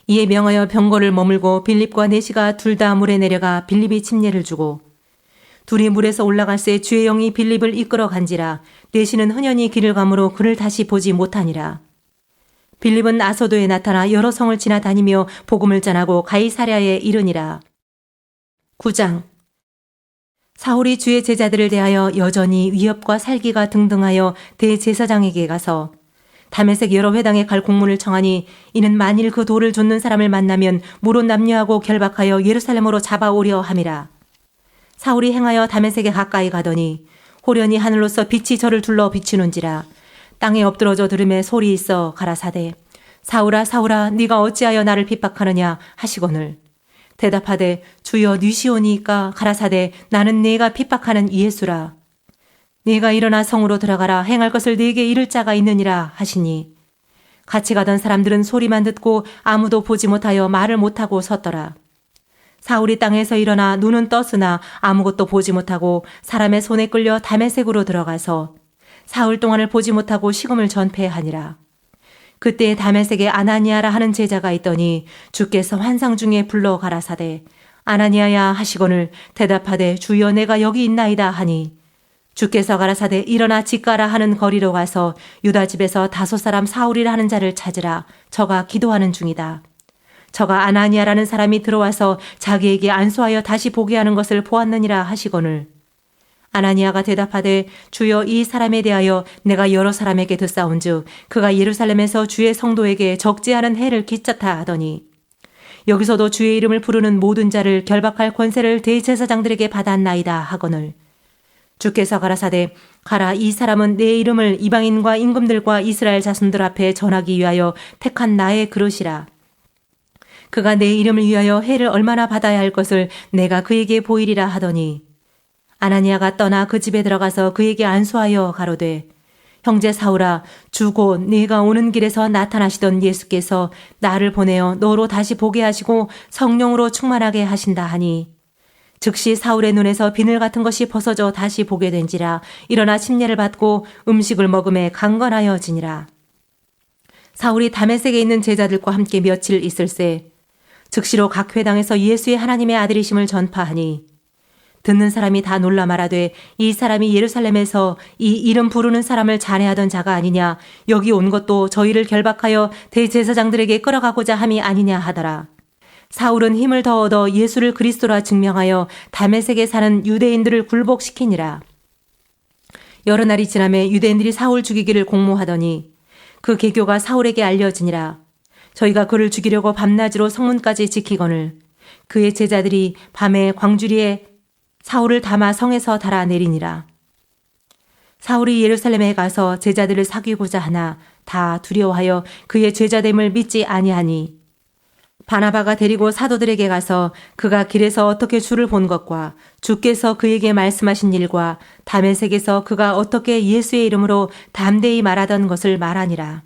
이에 명하여 병거를 머물고 빌립과 내시가 둘 다 물에 내려가 빌립이 침례를 주고 둘이 물에서 올라갈새 주의 영이 빌립을 이끌어 간지라 내시는 흔연히 길을 가므로 그를 다시 보지 못하니라. 빌립은 아소도에 나타나 여러 성을 지나다니며 복음을 전하고 가이사랴에 이르니라. 9장 사울이 주의 제자들을 대하여 여전히 위협과 살기가 등등하여 대제사장에게 가서 다메섹 여러 회당에 갈 공문을 청하니 이는 만일 그 돌을 좇는 사람을 만나면 무릇 남녀하고 결박하여 예루살렘으로 잡아오려 함이라. 사울이 행하여 다메섹에 가까이 가더니 호련히 하늘로서 빛이 저를 둘러 비추는지라. 땅에 엎드러져 들음에 소리 있어 가라사대 사울아 사울아 네가 어찌하여 나를 핍박하느냐 하시거늘 대답하되 주여 뉘시오니까 가라사대 나는 네가 핍박하는 예수라. 네가 일어나 성으로 들어가라 행할 것을 네게 이를 자가 있느니라 하시니 같이 가던 사람들은 소리만 듣고 아무도 보지 못하여 말을 못하고 섰더라. 사울이 땅에서 일어나 눈은 떴으나 아무것도 보지 못하고 사람의 손에 끌려 다메섹으로 들어가서 사흘 동안을 보지 못하고 식음을 전폐하니라. 그때 다메섹에 아나니아라 하는 제자가 있더니 주께서 환상 중에 불러 가라사대 아나니아야 하시거늘 대답하되 주여 내가 여기 있나이다 하니 주께서 가라사대 일어나 집 가라 하는 거리로 가서 유다 집에서 다섯 사람 사울이라 하는 자를 찾으라. 저가 기도하는 중이다. 저가 아나니아라는 사람이 들어와서 자기에게 안수하여 다시 보게 하는 것을 보았느니라 하시거늘 아나니아가 대답하되 주여 이 사람에 대하여 내가 여러 사람에게 듣사온즉 그가 예루살렘에서 주의 성도에게 적지 않은 해를 끼쳤다 하더니 여기서도 주의 이름을 부르는 모든 자를 결박할 권세를 대제사장들에게 받았나이다 하거늘 주께서 가라사대 가라, 이 사람은 내 이름을 이방인과 임금들과 이스라엘 자손들 앞에 전하기 위하여 택한 나의 그릇이라. 그가 내 이름을 위하여 해를 얼마나 받아야 할 것을 내가 그에게 보이리라 하더니 아나니아가 떠나 그 집에 들어가서 그에게 안수하여 가로되 형제 사울아, 주 곧 네가 오는 길에서 나타나시던 예수께서 나를 보내어 너로 다시 보게 하시고 성령으로 충만하게 하신다 하니 즉시 사울의 눈에서 비늘 같은 것이 벗어져 다시 보게 된지라. 일어나 침례를 받고 음식을 먹음에 강건하여지니라. 사울이 다메섹에 있는 제자들과 함께 며칠 있을새 즉시로 각 회당에서 예수의 하나님의 아들이심을 전파하니 듣는 사람이 다 놀라 말하되 이 사람이 예루살렘에서 이 이름 부르는 사람을 잔해하던 자가 아니냐. 여기 온 것도 저희를 결박하여 대제사장들에게 끌어가고자 함이 아니냐 하더라. 사울은 힘을 더 얻어 예수를 그리스도라 증명하여 다메섹에 사는 유대인들을 굴복시키니라. 여러 날이 지나매 유대인들이 사울 죽이기를 공모하더니 그 계교가 사울에게 알려지니라. 저희가 그를 죽이려고 밤낮으로 성문까지 지키거늘 그의 제자들이 밤에 광주리에 사울을 담아 성에서 달아내리니라. 사울이 예루살렘에 가서 제자들을 사귀고자 하나 다 두려워하여 그의 제자됨을 믿지 아니하니 바나바가 데리고 사도들에게 가서 그가 길에서 어떻게 주를 본 것과 주께서 그에게 말씀하신 일과 다메섹에서 그가 어떻게 예수의 이름으로 담대히 말하던 것을 말하니라.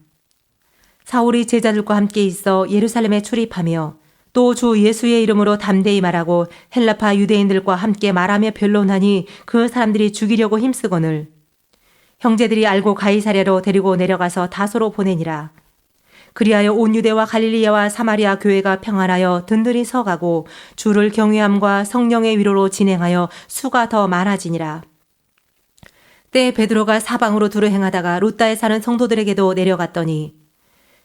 사울이 제자들과 함께 있어 예루살렘에 출입하며 또 주 예수의 이름으로 담대히 말하고 헬라파 유대인들과 함께 말하며 변론하니 그 사람들이 죽이려고 힘쓰거늘 형제들이 알고 가이사랴로 데리고 내려가서 다소로 보내니라. 그리하여 온 유대와 갈릴리아와 사마리아 교회가 평안하여 든든히 서가고 주를 경외함과 성령의 위로로 진행하여 수가 더 많아지니라. 때에 베드로가 사방으로 두루 행하다가 루다에 사는 성도들에게도 내려갔더니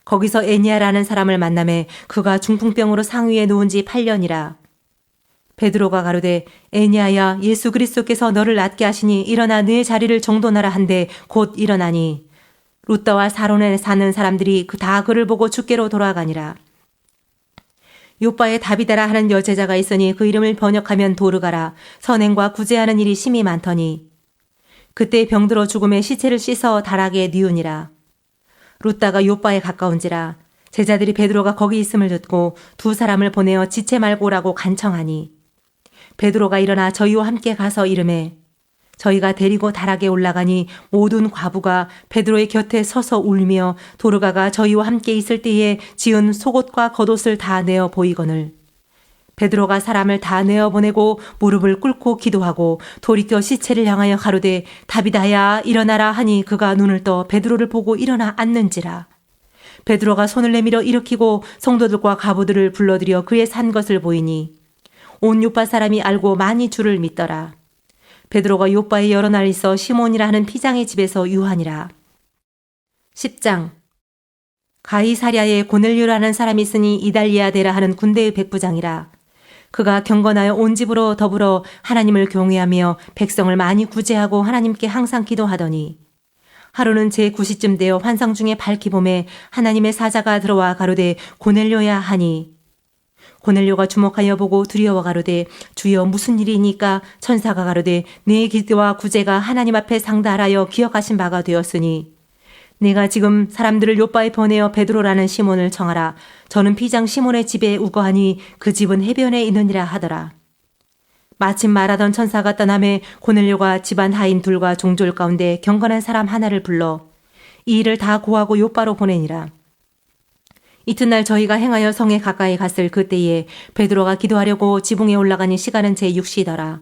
거기서 에니아라는 사람을 만나매 그가 중풍병으로 상위에 누운 지 8년이라. 베드로가 가로되 에니아야, 예수 그리스도께서 너를 낫게 하시니 일어나 네 자리를 정돈하라 한데 곧 일어나니 루다와 사론에 사는 사람들이 다 그를 보고 주께로 돌아가니라. 요바에 다비다라 하는 여제자가 있으니 그 이름을 번역하면 도르가라. 선행과 구제하는 일이 심히 많더니 그때 병들어 죽음에 시체를 씻어 다락에 뉘우니라. 루다가 요바에 가까운지라. 제자들이 베드로가 거기 있음을 듣고 두 사람을 보내어 지체 말고 오라고 간청하니 베드로가 일어나 저희와 함께 가서 이르매 저희가 데리고 다락에 올라가니 모든 과부가 베드로의 곁에 서서 울며 도르가가 저희와 함께 있을 때에 지은 속옷과 겉옷을 다 내어 보이거늘 베드로가 사람을 다 내어 보내고 무릎을 꿇고 기도하고 돌이켜 시체를 향하여 가로되 다비다야 일어나라 하니 그가 눈을 떠 베드로를 보고 일어나 앉는지라. 베드로가 손을 내밀어 일으키고 성도들과 과부들을 불러들여 그의 산 것을 보이니 온 요파 사람이 알고 많이 주를 믿더라. 베드로가 요파에 여러 날 있어 시몬이라 하는 피장의 집에서 유하니라. 10장. 가이사랴에 고넬료라는 사람이 있으니 이달리아데라 하는 군대의 백부장이라. 그가 경건하여 온 집으로 더불어 하나님을 경외하며 백성을 많이 구제하고 하나님께 항상 기도하더니 하루는 제9시쯤 되어 환상 중에 밝히 봄에 하나님의 사자가 들어와 가로되 고넬료야 하니 고넬료가 주목하여 보고 두려워 가로되 주여 무슨 일이니까 천사가 가로되 네 기도와 구제가 하나님 앞에 상달하여 기억하신 바가 되었으니 내가 지금 사람들을 요바에 보내어 베드로라는 시몬을 청하라. 저는 피장 시몬의 집에 우거하니 그 집은 해변에 있느니라 하더라. 마침 말하던 천사가 떠나매 고넬료가 집안 하인 둘과 종졸 가운데 경건한 사람 하나를 불러 이 일을 다 고하고 요바로 보내니라. 이튿날 저희가 행하여 성에 가까이 갔을 그때에 베드로가 기도하려고 지붕에 올라가니 시간은 제6시더라.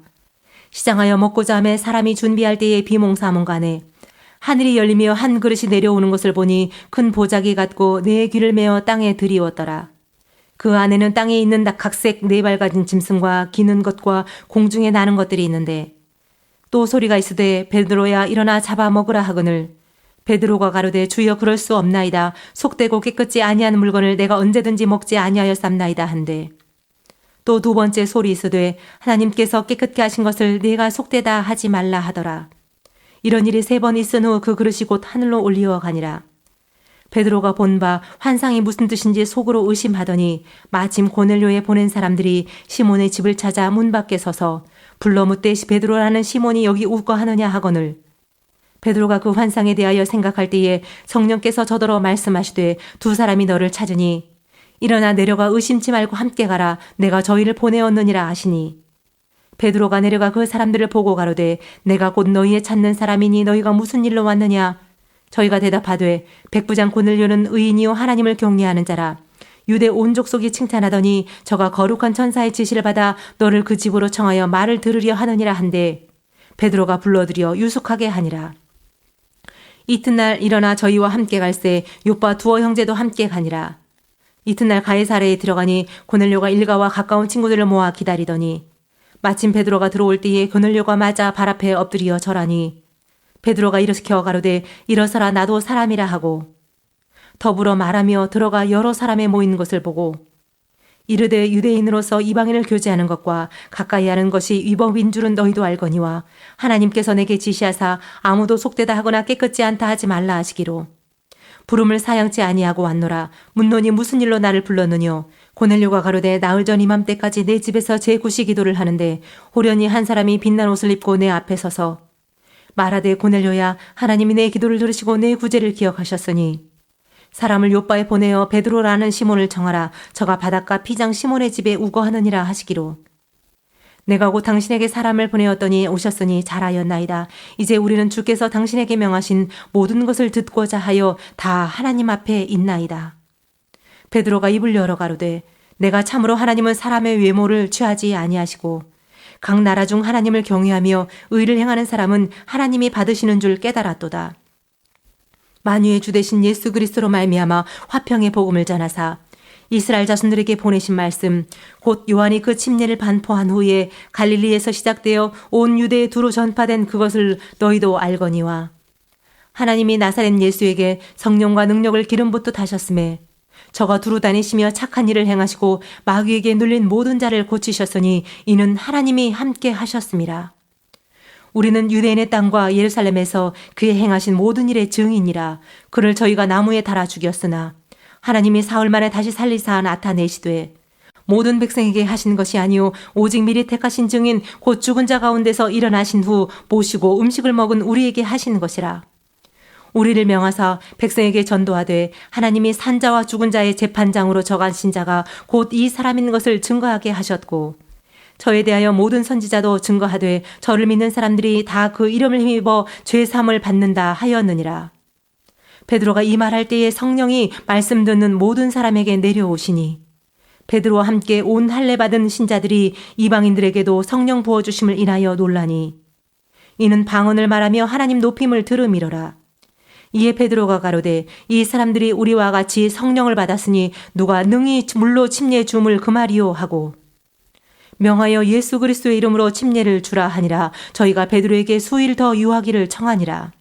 시장하여 먹고자 하매 사람이 준비할 때에 비몽사몽간에 하늘이 열리며 한 그릇이 내려오는 것을 보니 큰 보자기 같고 네 귀를 메어 땅에 들이웠더라. 그 안에는 땅에 있는 각색 네 발 가진 짐승과 기는 것과 공중에 나는 것들이 있는데 또 소리가 있으되 베드로야 일어나 잡아 먹으라 하거늘 베드로가 가로되 주여 그럴 수 없나이다. 속되고 깨끗지 아니한 물건을 내가 언제든지 먹지 아니하였삼나이다 한데 또 두 번째 소리 있으되 하나님께서 깨끗게 하신 것을 내가 속되다 하지 말라 하더라. 이런 일이 3번 있은 후 그 그릇이 곧 하늘로 올리어 가니라. 베드로가 본 바 환상이 무슨 뜻인지 속으로 의심하더니 마침 고넬료에 보낸 사람들이 시몬의 집을 찾아 문 밖에 서서 불러 묻되 베드로라는 시몬이 여기 우거하느냐 하거늘. 베드로가 그 환상에 대하여 생각할 때에 성령께서 저더러 말씀하시되 두 사람이 너를 찾으니 일어나 내려가 의심치 말고 함께 가라. 내가 저희를 보내었느니라 하시니. 베드로가 내려가 그 사람들을 보고 가로되 내가 곧 너희의 찾는 사람이니 너희가 무슨 일로 왔느냐. 저희가 대답하되 백부장 고넬료는 의인이요 하나님을 경외하는 자라. 유대 온 족속이 칭찬하더니 저가 거룩한 천사의 지시를 받아 너를 그 집으로 청하여 말을 들으려 하느니라 한데 베드로가 불러들여 유숙하게 하니라. 이튿날 일어나 저희와 함께 갈새 요빠 두어 형제도 함께 가니라. 이튿날 가이사랴에 들어가니 고넬료가 일가와 가까운 친구들을 모아 기다리더니 마침 베드로가 들어올 때에 고넬료가 맞아 발 앞에 엎드려 절하니 베드로가 일으켜 가로되 일어서라 나도 사람이라 하고 더불어 말하며 들어가 여러 사람의 모인 것을 보고 이르되 유대인으로서 이방인을 교제하는 것과 가까이 하는 것이 위법인 줄은 너희도 알거니와 하나님께서 내게 지시하사 아무도 속되다 하거나 깨끗지 않다 하지 말라 하시기로 부름을 사양치 아니하고 왔노라. 묻노니 무슨 일로 나를 불렀느뇨. 고넬료가 가로되 나흘 전 이맘때까지 내 집에서 제9시 기도를 하는데 호련히 한 사람이 빛난 옷을 입고 내 앞에 서서 말하되 고넬료야 하나님이 내 기도를 들으시고 내 구제를 기억하셨으니 사람을 요빠에 보내어 베드로라는 시몬을 청하라. 저가 바닷가 피장 시몬의 집에 우거하느니라 하시기로 내가 곧 당신에게 사람을 보내었더니 오셨으니 잘하였나이다. 이제 우리는 주께서 당신에게 명하신 모든 것을 듣고자 하여 다 하나님 앞에 있나이다. 베드로가 입을 열어 가로되 내가 참으로 하나님은 사람의 외모를 취하지 아니하시고 각 나라 중 하나님을 경외하며 의를 행하는 사람은 하나님이 받으시는 줄 깨달았도다. 만유의 주 되신 예수 그리스도로 말미암아 화평의 복음을 전하사 이스라엘 자손들에게 보내신 말씀 곧 요한이 그 침례를 반포한 후에 갈릴리에서 시작되어 온 유대에 두루 전파된 그것을 너희도 알거니와 하나님이 나사렛 예수에게 성령과 능력을 기름 붓듯 하셨음에 저가 두루 다니시며 착한 일을 행하시고 마귀에게 눌린 모든 자를 고치셨으니 이는 하나님이 함께 하셨음이라. 우리는 유대인의 땅과 예루살렘에서 그의 행하신 모든 일의 증인이라. 그를 저희가 나무에 달아 죽였으나 하나님이 사흘 만에 다시 살리사 나타내시되 모든 백성에게 하신 것이 아니요 오직 미리 택하신 증인 곧 죽은 자 가운데서 일어나신 후 모시고 음식을 먹은 우리에게 하신 것이라. 우리를 명하사 백성에게 전도하되 하나님이 산자와 죽은 자의 재판장으로 정하신 자가 곧 이 사람인 것을 증거하게 하셨고 저에 대하여 모든 선지자도 증거하되 저를 믿는 사람들이 다 그 이름을 힘입어 죄사함을 받는다 하였느니라. 베드로가 이 말할 때에 성령이 말씀 듣는 모든 사람에게 내려오시니 베드로와 함께 온 할례 받은 신자들이 이방인들에게도 성령 부어주심을 인하여 놀라니 이는 방언을 말하며 하나님 높임을 들음이로라. 이에 베드로가 가로되 이 사람들이 우리와 같이 성령을 받았으니 누가 능히 물로 침례 줌을 금하리요 하고 명하여 예수 그리스도의 이름으로 침례를 주라 하니라. 저희가 베드로에게 수일 더 유하기를 청하니라.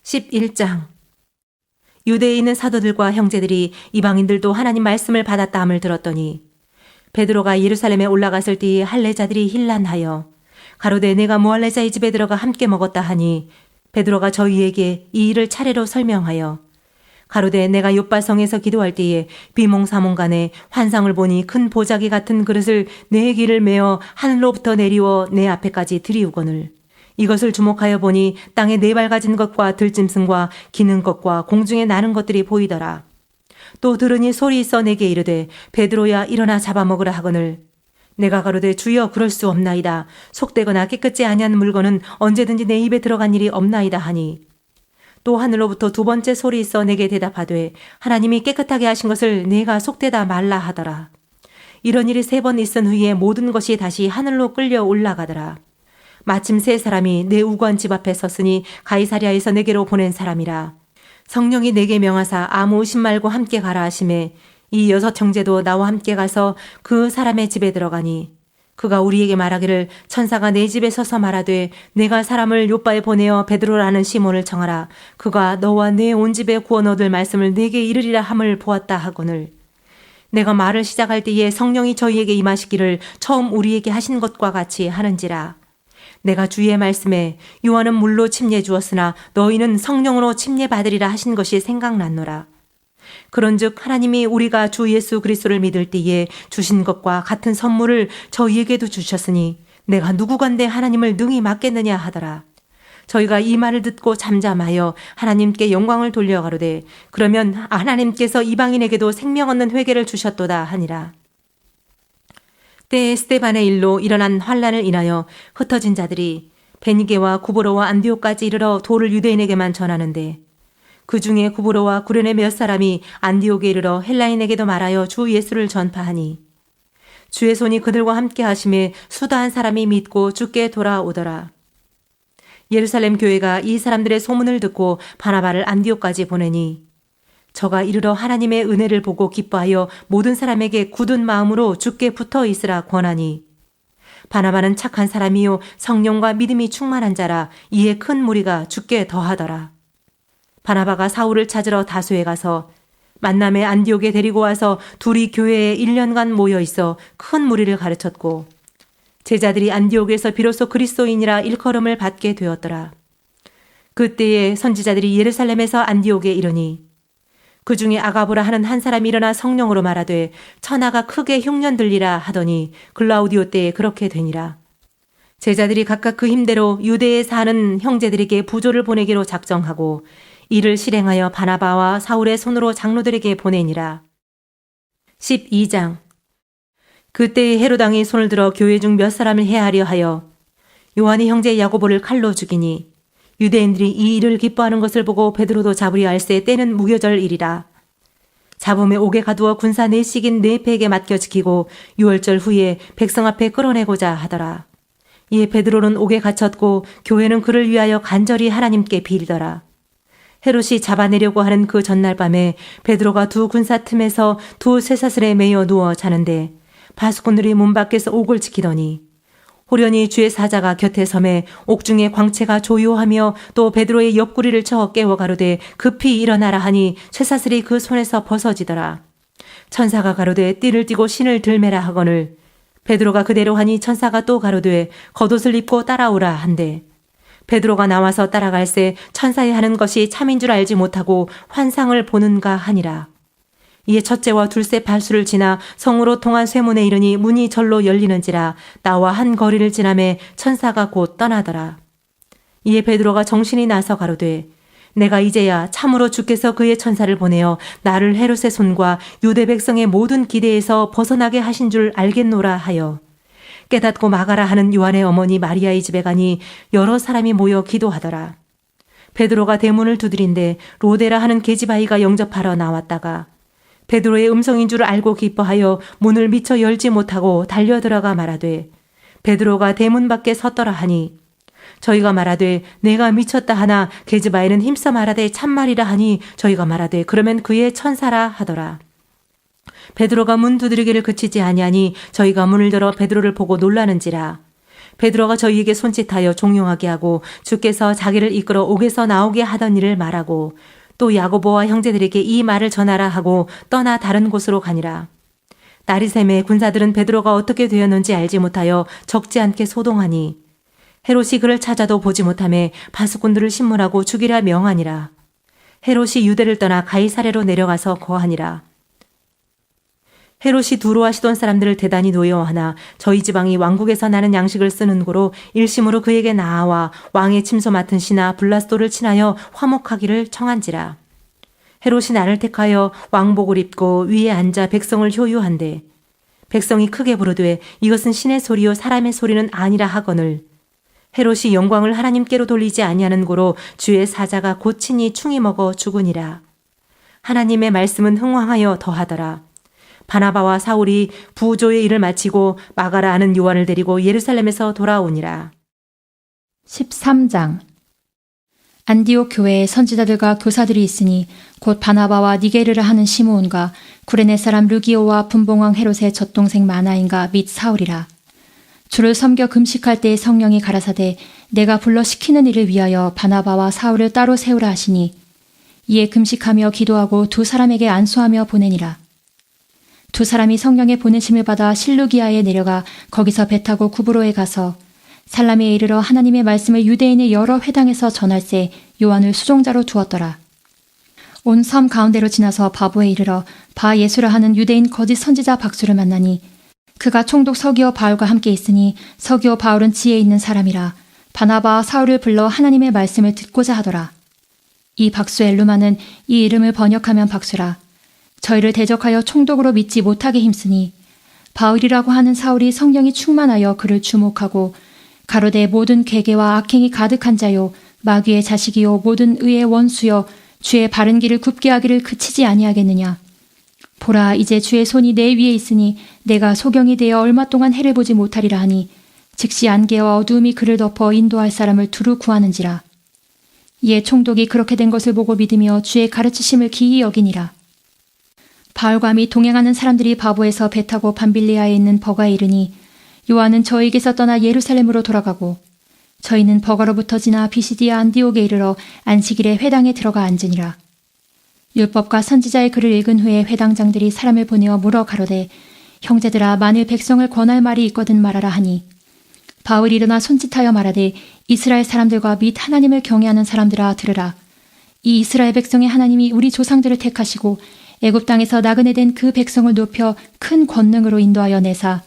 11장 유대에 있는 사도들과 형제들이 이방인들도 하나님 말씀을 받았다 함을 들었더니 베드로가 예루살렘에 올라갔을 때에 할례자들이 hil란하여 가로되 내가 무할례자의 집에 들어가 함께 먹었다 하니 베드로가 저희에게 이 일을 차례로 설명하여 가로되 내가 요빠성에서 기도할 때에 비몽사몽간에 환상을 보니 큰 보자기 같은 그릇을 네 개를 메어 하늘로부터 내리워 내 앞에까지 들이우거늘 이것을 주목하여 보니 땅에 네 발 가진 것과 들짐승과 기는 것과 공중에 나는 것들이 보이더라. 또 들으니 소리 있어 내게 이르되 베드로야 일어나 잡아먹으라 하거늘 내가 가로되 주여 그럴 수 없나이다. 속되거나 깨끗지 아니한 물건은 언제든지 내 입에 들어간 일이 없나이다 하니 또 하늘로부터 두 번째 소리 있어 내게 대답하되 하나님이 깨끗하게 하신 것을 내가 속되다 말라 하더라. 이런 일이 3번 있은 후에 모든 것이 다시 하늘로 끌려 올라가더라. 마침 3사람이 내 우거한 집 앞에 섰으니 가이사랴에서 내게로 보낸 사람이라. 성령이 내게 명하사 아무 의심 말고 함께 가라 하시매 이 6 형제도 나와 함께 가서 그 사람의 집에 들어가니 그가 우리에게 말하기를 천사가 내 집에 서서 말하되 내가 사람을 요빠에 보내어 베드로라는 시몬을 청하라. 그가 너와 내 온 집에 구원 얻을 말씀을 내게 이르리라 함을 보았다 하거늘 내가 말을 시작할 때에 성령이 저희에게 임하시기를 처음 우리에게 하신 것과 같이 하는지라. 내가 주의 말씀에 요한은 물로 침례 주었으나 너희는 성령으로 침례 받으리라 하신 것이 생각났노라. 그런즉 하나님이 우리가 주 예수 그리스도를 믿을 때에 주신 것과 같은 선물을 저희에게도 주셨으니 내가 누구건대 하나님을 능히 맡겠느냐 하더라. 저희가 이 말을 듣고 잠잠하여 하나님께 영광을 돌려 가로되 그러면 하나님께서 이방인에게도 생명 얻는 회개를 주셨도다 하니라. 때에 스데반의 일로 일어난 환란을 인하여 흩어진 자들이 베니게와 구브로와 안디옥까지 이르러 도를 유대인에게만 전하는데 그 중에 구브로와 구레네 몇 사람이 안디옥에 이르러 헬라인에게도 말하여 주 예수를 전파하니 주의 손이 그들과 함께 하심에 수다한 사람이 믿고 주께 돌아오더라. 예루살렘 교회가 이 사람들의 소문을 듣고 바나바를 안디옥까지 보내니 저가 이르러 하나님의 은혜를 보고 기뻐하여 모든 사람에게 굳은 마음으로 주께 붙어 있으라 권하니 바나바는 착한 사람이요 성령과 믿음이 충만한 자라 이에 큰 무리가 주께 더하더라. 바나바가 사울을 찾으러 다소에 가서 만남에 안디옥에 데리고 와서 둘이 교회에 1년간 모여 있어 큰 무리를 가르쳤고 제자들이 안디옥에서 비로소 그리스도인이라 일컬음을 받게 되었더라. 그때에 선지자들이 예루살렘에서 안디옥에 이르니 그 중에 아가보라 하는 한 사람이 일어나 성령으로 말하되 천하가 크게 흉년 들리라 하더니 글라우디오 때에 그렇게 되니라. 제자들이 각각 그 힘대로 유대에 사는 형제들에게 부조를 보내기로 작정하고 이를 실행하여 바나바와 사울의 손으로 장로들에게 보내니라. 12장 그때에 헤로당이 손을 들어 교회 중 몇 사람을 해하려 하여 요한의 형제 야고보를 칼로 죽이니 유대인들이 이 일을 기뻐하는 것을 보고 베드로도 잡으려 할새 때는 무교절 일이라. 잡음에 옥에 가두어 군사 내식인 네패에게 맡겨 지키고 6월절 후에 백성 앞에 끌어내고자 하더라. 이에 베드로는 옥에 갇혔고 교회는 그를 위하여 간절히 하나님께 빌더라. 헤롯이 잡아내려고 하는 그 전날 밤에 베드로가 두 군사 틈에서 두 쇠사슬에 매여 누워 자는데 바수꾼들이 문 밖에서 옥을 지키더니 호련히 주의 사자가 곁에 섬에 옥중에 광채가 조요하며 또 베드로의 옆구리를 쳐 깨워 가로되 급히 일어나라 하니 쇠사슬이 그 손에서 벗어지더라. 천사가 가로되 띠를 띠고 신을 들매라 하거늘 베드로가 그대로 하니 천사가 또 가로되 겉옷을 입고 따라오라 한대 베드로가 나와서 따라갈새 천사의 하는 것이 참인 줄 알지 못하고 환상을 보는가 하니라. 이에 첫째와 둘째 발수를 지나 성으로 통한 쇠문에 이르니 문이 절로 열리는지라 나와 한 거리를 지나매 천사가 곧 떠나더라. 이에 베드로가 정신이 나서 가로되 내가 이제야 참으로 주께서 그의 천사를 보내어 나를 헤롯의 손과 유대 백성의 모든 기대에서 벗어나게 하신 줄 알겠노라 하여 깨닫고 마가라 하는 요한의 어머니 마리아의 집에 가니 여러 사람이 모여 기도하더라. 베드로가 대문을 두드린데 로데라 하는 계집아이가 영접하러 나왔다가 베드로의 음성인 줄 알고 기뻐하여 문을 미처 열지 못하고 달려들어가 말하되 베드로가 대문 밖에 섰더라 하니 저희가 말하되 내가 미쳤다 하나 계집아이는 힘써 말하되 참말이라 하니 저희가 말하되 그러면 그의 천사라 하더라. 베드로가 문 두드리기를 그치지 아니하니 저희가 문을 열어 베드로를 보고 놀라는지라. 베드로가 저희에게 손짓하여 종용하게 하고 주께서 자기를 이끌어 옥에서 나오게 하던 일을 말하고 또 야고보와 형제들에게 이 말을 전하라 하고 떠나 다른 곳으로 가니라. 날이 새매 군사들은 베드로가 어떻게 되었는지 알지 못하여 적지 않게 소동하니 헤롯이 그를 찾아도 보지 못하매 바수꾼들을 신문하고 죽이라 명하니라. 헤롯이 유대를 떠나 가이사랴로 내려가서 거하니라. 헤롯이 두로 하시던 사람들을 대단히 노여워하나 저희 지방이 왕국에서 나는 양식을 쓰는 고로 일심으로 그에게 나아와 왕의 침소 맡은 신하 블라스도를 친하여 화목하기를 청한지라. 헤롯이 나를 택하여 왕복을 입고 위에 앉아 백성을 효유한대 백성이 크게 부르되 이것은 신의 소리요 사람의 소리는 아니라 하거늘 헤롯이 영광을 하나님께로 돌리지 아니하는 고로 주의 사자가 고친이 충이 먹어 죽으니라. 하나님의 말씀은 흥왕하여 더하더라. 바나바와 사울이 부조의 일을 마치고 마가라 하는 요한을 데리고 예루살렘에서 돌아오니라. 13장 안디옥 교회에 선지자들과 교사들이 있으니 곧 바나바와 니게르를 하는 시므온과 구레네 사람 르기오와 분봉왕 헤롯의 젖동생 마나인과 및 사울이라. 주를 섬겨 금식할 때에 성령이 가라사대 내가 불러 시키는 일을 위하여 바나바와 사울을 따로 세우라 하시니 이에 금식하며 기도하고 두 사람에게 안수하며 보내니라. 두 사람이 성령의 보내심을 받아 실루기아에 내려가 거기서 배 타고 구브로에 가서 살라미에 이르러 하나님의 말씀을 유대인의 여러 회당에서 전할새 요한을 수종자로 두었더라. 온 섬 가운데로 지나서 바보에 이르러 바 예수라 하는 유대인 거짓 선지자 박수를 만나니 그가 총독 서기오 바울과 함께 있으니 서기오 바울은 지혜 있는 사람이라 바나바와 사울을 불러 하나님의 말씀을 듣고자 하더라. 이 박수 엘루마는 이 이름을 번역하면 박수라. 저희를 대적하여 총독으로 믿지 못하게 힘쓰니 바울이라고 하는 사울이 성령이 충만하여 그를 주목하고 가로되 모든 괴계와 악행이 가득한 자요 마귀의 자식이요 모든 의의 원수여 주의 바른 길을 굽게 하기를 그치지 아니하겠느냐. 보라 이제 주의 손이 내 위에 있으니 내가 소경이 되어 얼마 동안 해를 보지 못하리라 하니 즉시 안개와 어두움이 그를 덮어 인도할 사람을 두루 구하는지라. 이에 총독이 그렇게 된 것을 보고 믿으며 주의 가르치심을 기이 여기니라. 바울과 및 동행하는 사람들이 바보에서 배 타고 밤빌리아에 있는 버가에 이르니 요한은 저에게서 떠나 예루살렘으로 돌아가고 저희는 버가로부터 지나 비시디아 안디옥에 이르러 안식일에 회당에 들어가 앉으니라. 율법과 선지자의 글을 읽은 후에 회당장들이 사람을 보내어 물어 가로되 형제들아 만일 백성을 권할 말이 있거든 말하라 하니 바울이 일어나 손짓하여 말하되 이스라엘 사람들과 및 하나님을 경외하는 사람들아 들으라. 이 이스라엘 백성의 하나님이 우리 조상들을 택하시고 애굽 땅에서 나그네 된 그 백성을 높여 큰 권능으로 인도하여 내사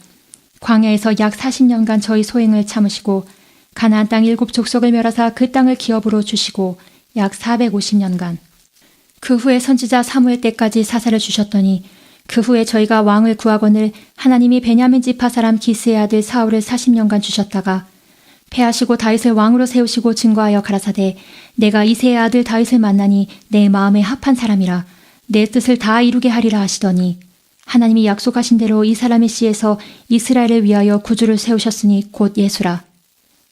광야에서 약 40년간 저희 소행을 참으시고 가나안 땅 7 족속을 멸하사 그 땅을 기업으로 주시고 약 450년간 그 후에 선지자 사무엘 때까지 사사를 주셨더니 그 후에 저희가 왕을 구하거늘 하나님이 베냐민 지파 사람 기스의 아들 사울을 40년간 주셨다가 패하시고 다윗을 왕으로 세우시고 증거하여 가라사대 내가 이새의 아들 다윗을 만나니 내 마음에 합한 사람이라 내 뜻을 다 이루게 하리라 하시더니 하나님이 약속하신 대로 이 사람의 씨에서 이스라엘을 위하여 구주를 세우셨으니 곧 예수라.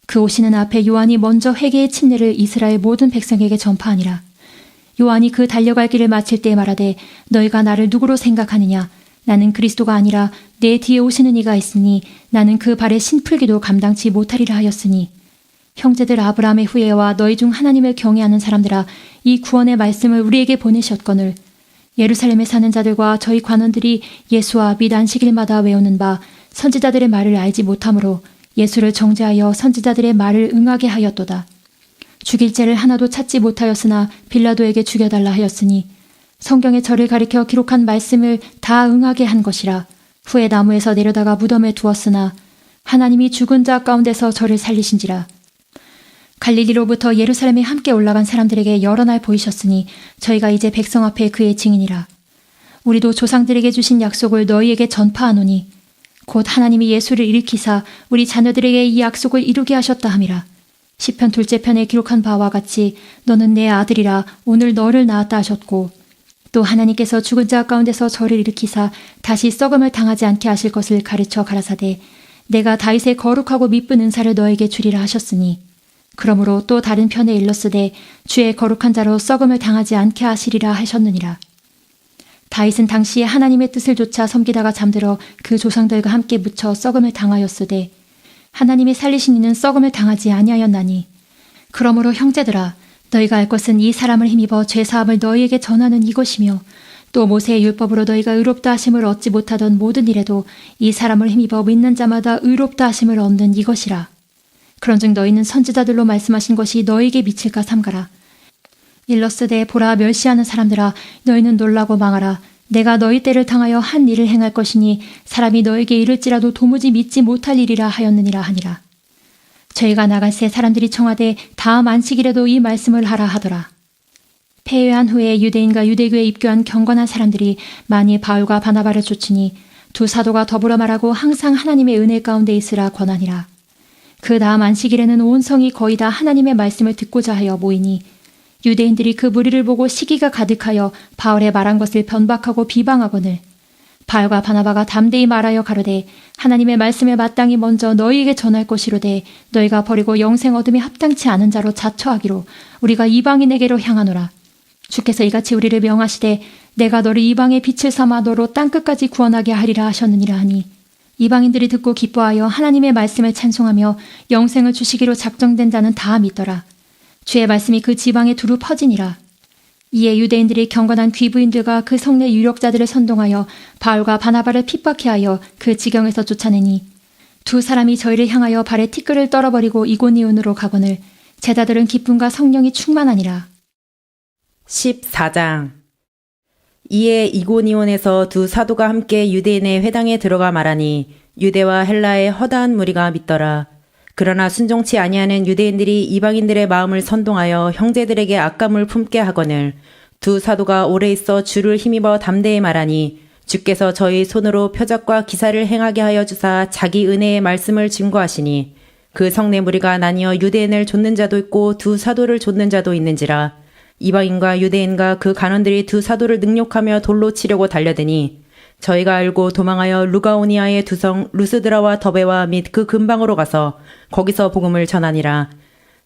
그 오시는 앞에 요한이 먼저 회개의 침례를 이스라엘 모든 백성에게 전파하니라. 요한이 그 달려갈 길을 마칠 때 말하되 너희가 나를 누구로 생각하느냐 나는 그리스도가 아니라 내 뒤에 오시는 이가 있으니 나는 그 발에 신풀기도 감당치 못하리라 하였으니 형제들 아브라함의 후예와 너희 중 하나님을 경외하는 사람들아 이 구원의 말씀을 우리에게 보내셨거늘 예루살렘에 사는 자들과 저희 관원들이 예수와 및 안식일마다 외우는 바 선지자들의 말을 알지 못하므로 예수를 정죄하여 선지자들의 말을 응하게 하였도다. 죽일 죄를 하나도 찾지 못하였으나 빌라도에게 죽여달라 하였으니 성경에 저를 가리켜 기록한 말씀을 다 응하게 한 것이라. 후에 나무에서 내려다가 무덤에 두었으나 하나님이 죽은 자 가운데서 저를 살리신지라. 갈릴리로부터 예루살렘에 함께 올라간 사람들에게 여러 날 보이셨으니 저희가 이제 백성 앞에 그의 증인이라. 우리도 조상들에게 주신 약속을 너희에게 전파하노니 곧 하나님이 예수를 일으키사 우리 자녀들에게 이 약속을 이루게 하셨다 함이라. 시편 2째 편에 기록한 바와 같이 너는 내 아들이라 오늘 너를 낳았다 하셨고 또 하나님께서 죽은 자 가운데서 저를 일으키사 다시 썩음을 당하지 않게 하실 것을 가르쳐 가라사대 내가 다윗의 거룩하고 미쁜 은사를 너에게 주리라 하셨으니 그러므로 또 다른 편에 일렀으되 주의 거룩한 자로 썩음을 당하지 않게 하시리라 하셨느니라. 다윗은 당시에 하나님의 뜻을 좇아 섬기다가 잠들어 그 조상들과 함께 묻혀 썩음을 당하였으되 하나님이 살리신 이는 썩음을 당하지 아니하였나니 그러므로 형제들아 너희가 알 것은 이 사람을 힘입어 죄사함을 너희에게 전하는 이것이며 또 모세의 율법으로 너희가 의롭다 하심을 얻지 못하던 모든 일에도 이 사람을 힘입어 믿는 자마다 의롭다 하심을 얻는 이것이라. 그런즉 너희는 선지자들로 말씀하신 것이 너희에게 미칠까 삼가라. 일러스되 보라 멸시하는 사람들아 너희는 놀라고 망하라. 내가 너희 때를 당하여 한 일을 행할 것이니 사람이 너에게 이를지라도 도무지 믿지 못할 일이라 하였느니라 하니라. 저희가 나갈새 사람들이 청하되 다음 안식일에도 이 말씀을 하라 하더라. 폐회한 후에 유대인과 유대교에 입교한 경건한 사람들이 많이 바울과 바나바를 쫓으니 두 사도가 더불어 말하고 항상 하나님의 은혜 가운데 있으라 권하니라. 그 다음 안식일에는 온 성이 거의 다 하나님의 말씀을 듣고자 하여 모이니 유대인들이 그 무리를 보고 시기가 가득하여 바울의 말한 것을 변박하고 비방하거늘 바울과 바나바가 담대히 말하여 가로되 하나님의 말씀에 마땅히 먼저 너희에게 전할 것이로되 너희가 버리고 영생 얻음에 합당치 않은 자로 자처하기로 우리가 이방인에게로 향하노라. 주께서 이같이 우리를 명하시되 내가 너를 이방의 빛을 삼아 너로 땅끝까지 구원하게 하리라 하셨느니라 하니 이방인들이 듣고 기뻐하여 하나님의 말씀을 찬송하며 영생을 주시기로 작정된 자는 다 믿더라. 주의 말씀이 그 지방에 두루 퍼지니라. 이에 유대인들이 경건한 귀부인들과 그 성내 유력자들을 선동하여 바울과 바나바를 핍박해 하여 그 지경에서 쫓아내니 두 사람이 저희를 향하여 발에 티끌을 떨어버리고 이고니온으로 가거늘 제자들은 기쁨과 성령이 충만하니라. 14장 이에 이고니온에서 두 사도가 함께 유대인의 회당에 들어가 말하니 유대와 헬라의 허다한 무리가 믿더라. 그러나 순종치 아니하는 유대인들이 이방인들의 마음을 선동하여 형제들에게 악감을 품게 하거늘 두 사도가 오래 있어 주를 힘입어 담대히 말하니 주께서 저희 손으로 표적과 기사를 행하게 하여 주사 자기 은혜의 말씀을 증거하시니 그 성내 무리가 나뉘어 유대인을 좇는 자도 있고 두 사도를 좇는 자도 있는지라. 이방인과 유대인과 그 간원들이 두 사도를 능욕하며 돌로 치려고 달려드니 저희가 알고 도망하여 루가오니아의 두 성 루스드라와 더베와 및 그 근방으로 가서 거기서 복음을 전하니라.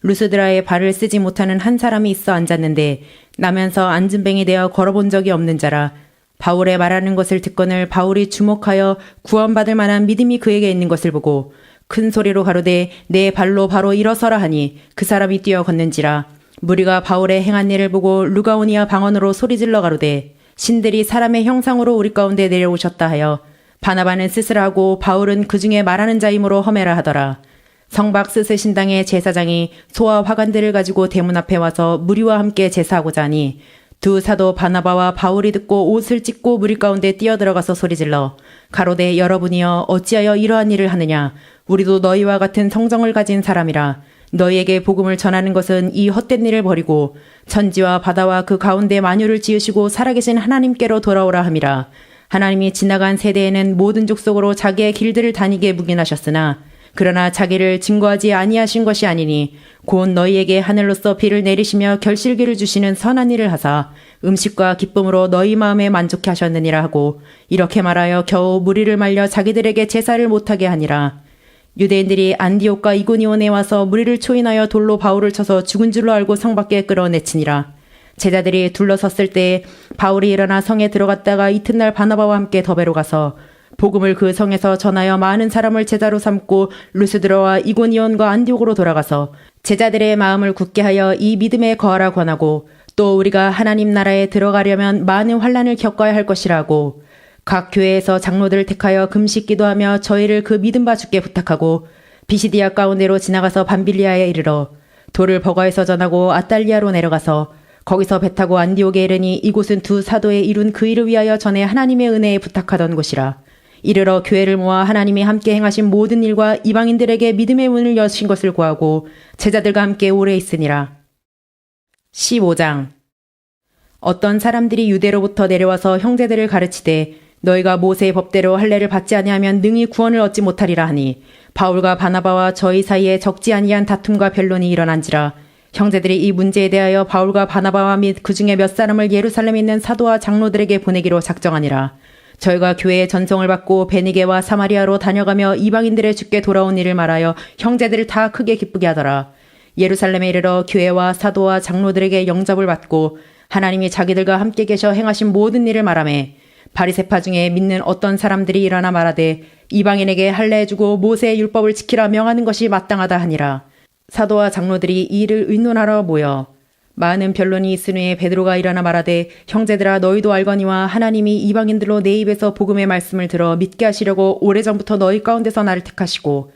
루스드라에 발을 쓰지 못하는 한 사람이 있어 앉았는데 나면서 앉은뱅이 되어 걸어본 적이 없는 자라. 바울의 말하는 것을 듣거늘 바울이 주목하여 구원받을 만한 믿음이 그에게 있는 것을 보고 큰 소리로 가로되 내 발로 바로 일어서라 하니 그 사람이 뛰어 걷는지라. 무리가 바울의 행한 일을 보고 루가오니아 방언으로 소리질러 가로되 신들이 사람의 형상으로 우리 가운데 내려오셨다 하여 바나바는 스스라하고 바울은 그 중에 말하는 자이므로 험해라 하더라. 성박 스스 신당의 제사장이 소와 화관들을 가지고 대문 앞에 와서 무리와 함께 제사하고자 하니 두 사도 바나바와 바울이 듣고 옷을 찢고 무리 가운데 뛰어들어가서 소리질러 가로되 여러분이여 어찌하여 이러한 일을 하느냐. 우리도 너희와 같은 성정을 가진 사람이라. 너희에게 복음을 전하는 것은 이 헛된 일을 버리고 천지와 바다와 그 가운데 만유를 지으시고 살아계신 하나님께로 돌아오라 함이라. 하나님이 지나간 세대에는 모든 족속으로 자기의 길들을 다니게 묵인하셨으나 그러나 자기를 증거하지 아니하신 것이 아니니 곧 너희에게 하늘로서 비를 내리시며 결실기를 주시는 선한 일을 하사 음식과 기쁨으로 너희 마음에 만족해 하셨느니라 하고 이렇게 말하여 겨우 무리를 말려 자기들에게 제사를 못하게 하니라. 유대인들이 안디옥과 이고니온에 와서 무리를 초인하여 돌로 바울을 쳐서 죽은 줄로 알고 성 밖에 끌어내치니라. 제자들이 둘러섰을 때 바울이 일어나 성에 들어갔다가 이튿날 바나바와 함께 더베로 가서 복음을 그 성에서 전하여 많은 사람을 제자로 삼고 루스드라와 이고니온과 안디옥으로 돌아가서 제자들의 마음을 굳게 하여 이 믿음에 거하라 권하고 또 우리가 하나님 나라에 들어가려면 많은 환난을 겪어야 할 것이라고 각 교회에서 장로들을 택하여 금식 기도하며 저희를 그 믿음 바 주께 부탁하고 비시디아 가운데로 지나가서 밤빌리아에 이르러 돌을 버가에서 전하고 아탈리아로 내려가서 거기서 배 타고 안디옥에 이르니 이곳은 두 사도의 이룬 그 일을 위하여 전에 하나님의 은혜에 부탁하던 곳이라. 이르러 교회를 모아 하나님이 함께 행하신 모든 일과 이방인들에게 믿음의 문을 여신 것을 구하고 제자들과 함께 오래 있으니라. 15장. 어떤 사람들이 유대로부터 내려와서 형제들을 가르치되 너희가 모세의 법대로 할례를 받지 아니하면 능히 구원을 얻지 못하리라 하니 바울과 바나바와 저희 사이에 적지 아니한 다툼과 변론이 일어난지라. 형제들이 이 문제에 대하여 바울과 바나바와 및 그 중에 몇 사람을 예루살렘에 있는 사도와 장로들에게 보내기로 작정하니라. 저희가 교회의 전송을 받고 베니게와 사마리아로 다녀가며 이방인들의 주께 돌아온 일을 말하여 형제들을 다 크게 기쁘게 하더라. 예루살렘에 이르러 교회와 사도와 장로들에게 영접을 받고 하나님이 자기들과 함께 계셔 행하신 모든 일을 말하매 바리새파 중에 믿는 어떤 사람들이 일어나 말하되 이방인에게 할례해주고 모세의 율법을 지키라 명하는 것이 마땅하다 하니라. 사도와 장로들이 이 일을 의논하러 모여 많은 변론이 있은 후에 베드로가 일어나 말하되 형제들아 너희도 알거니와 하나님이 이방인들로 내 입에서 복음의 말씀을 들어 믿게 하시려고 오래전부터 너희 가운데서 나를 택하시고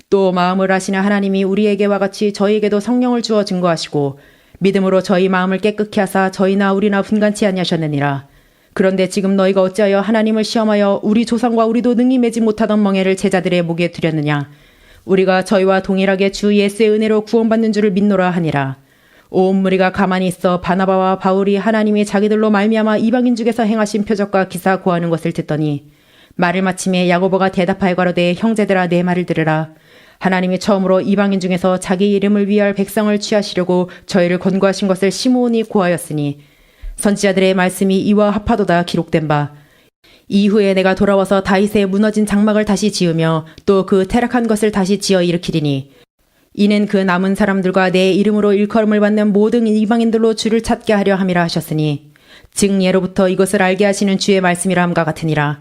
또 마음을 아시는 하나님이 우리에게와 같이 저희에게도 성령을 주어 증거하시고 믿음으로 저희 마음을 깨끗게 하사 저희나 우리나 분간치 아니하셨느니라. 그런데 지금 너희가 어찌하여 하나님을 시험하여 우리 조상과 우리도 능히 매지 못하던 멍에를 제자들의 목에 두렸느냐. 우리가 저희와 동일하게 주 예수의 은혜로 구원받는 줄을 믿노라 하니라. 온 무리가 가만히 있어 바나바와 바울이 하나님이 자기들로 말미암아 이방인 중에서 행하신 표적과 기사 고하는 것을 듣더니 말을 마침에 야고보가 대답하여 가로되 형제들아 내 말을 들으라. 하나님이 처음으로 이방인 중에서 자기 이름을 위할 백성을 취하시려고 저희를 권고하신 것을 심오히 고하였으니 선지자들의 말씀이 이와 합하도다 기록된 바 이후에 내가 돌아와서 다윗의 무너진 장막을 다시 지으며 또 그 퇴락한 것을 다시 지어 일으키리니 이는 그 남은 사람들과 내 이름으로 일컬음을 받는 모든 이방인들로 주를 찾게 하려 함이라 하셨으니 즉 예로부터 이것을 알게 하시는 주의 말씀이라 함과 같으니라.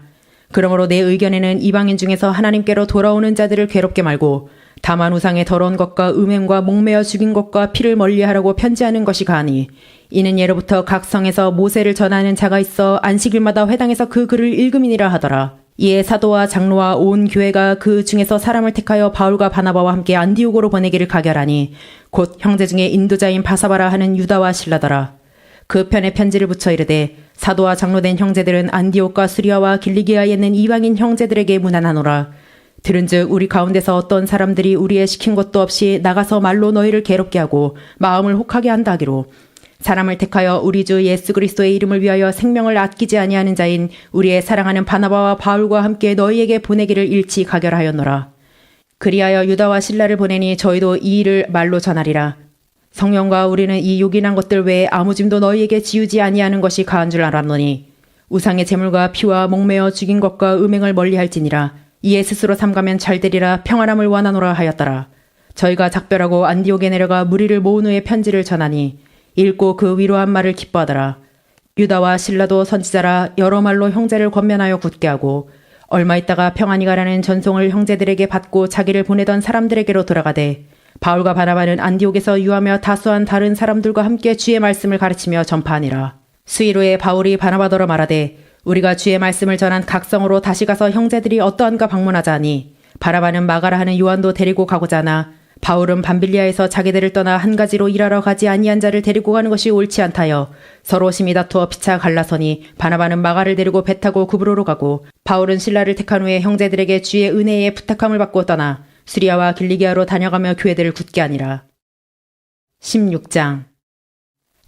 그러므로 내 의견에는 이방인 중에서 하나님께로 돌아오는 자들을 괴롭게 말고 다만 우상의 더러운 것과 음행과 목매어 죽인 것과 피를 멀리하라고 편지하는 것이 가하니 이는 예로부터 각 성에서 모세를 전하는 자가 있어 안식일마다 회당에서 그 글을 읽음이니라 하더라. 이에 사도와 장로와 온 교회가 그 중에서 사람을 택하여 바울과 바나바와 함께 안디옥으로 보내기를 가결하니 곧 형제 중에 인도자인 바사바라 하는 유다와 실라더라. 그 편에 편지를 붙여 이르되 사도와 장로된 형제들은 안디옥과 수리아와 길리기아에 있는 이방인 형제들에게 문안하노라. 들은즉 우리 가운데서 어떤 사람들이 우리의 시킨 것도 없이 나가서 말로 너희를 괴롭게 하고 마음을 혹하게 한다 하기로 사람을 택하여 우리 주 예수 그리스도의 이름을 위하여 생명을 아끼지 아니하는 자인 우리의 사랑하는 바나바와 바울과 함께 너희에게 보내기를 일치 가결하였노라. 그리하여 유다와 실라를 보내니 저희도 이 일을 말로 전하리라. 성령과 우리는 이 요긴한 것들 외에 아무 짐도 너희에게 지우지 아니하는 것이 가한 줄 알았노니 우상의 제물과 피와 목매어 죽인 것과 음행을 멀리할지니라. 이에 스스로 삼가면 잘되리라. 평안함을 원하노라 하였더라. 저희가 작별하고 안디옥에 내려가 무리를 모은 후에 편지를 전하니 읽고 그 위로한 말을 기뻐하더라. 유다와 실라도 선지자라 여러 말로 형제를 권면하여 굳게 하고 얼마 있다가 평안히 가라는 전송을 형제들에게 받고 자기를 보내던 사람들에게로 돌아가되 바울과 바나바는 안디옥에서 유하며 다수한 다른 사람들과 함께 주의 말씀을 가르치며 전파하니라. 수일 후에 바울이 바나바더러 말하되 우리가 주의 말씀을 전한 각성으로 다시 가서 형제들이 어떠한가 방문하자 하니 바나바는 마가라 하는 요한도 데리고 가고자 하나 바울은 밤빌리아에서 자기들을 떠나 한 가지로 일하러 가지 아니한 자를 데리고 가는 것이 옳지 않다여 서로 심히 다투어 피차 갈라서니 바나바는 마가를 데리고 배 타고 구브로로 가고 바울은 실라를 택한 후에 형제들에게 주의 은혜에 부탁함을 받고 떠나 수리아와 길리기아로 다녀가며 교회들을 굳게 하니라. 16장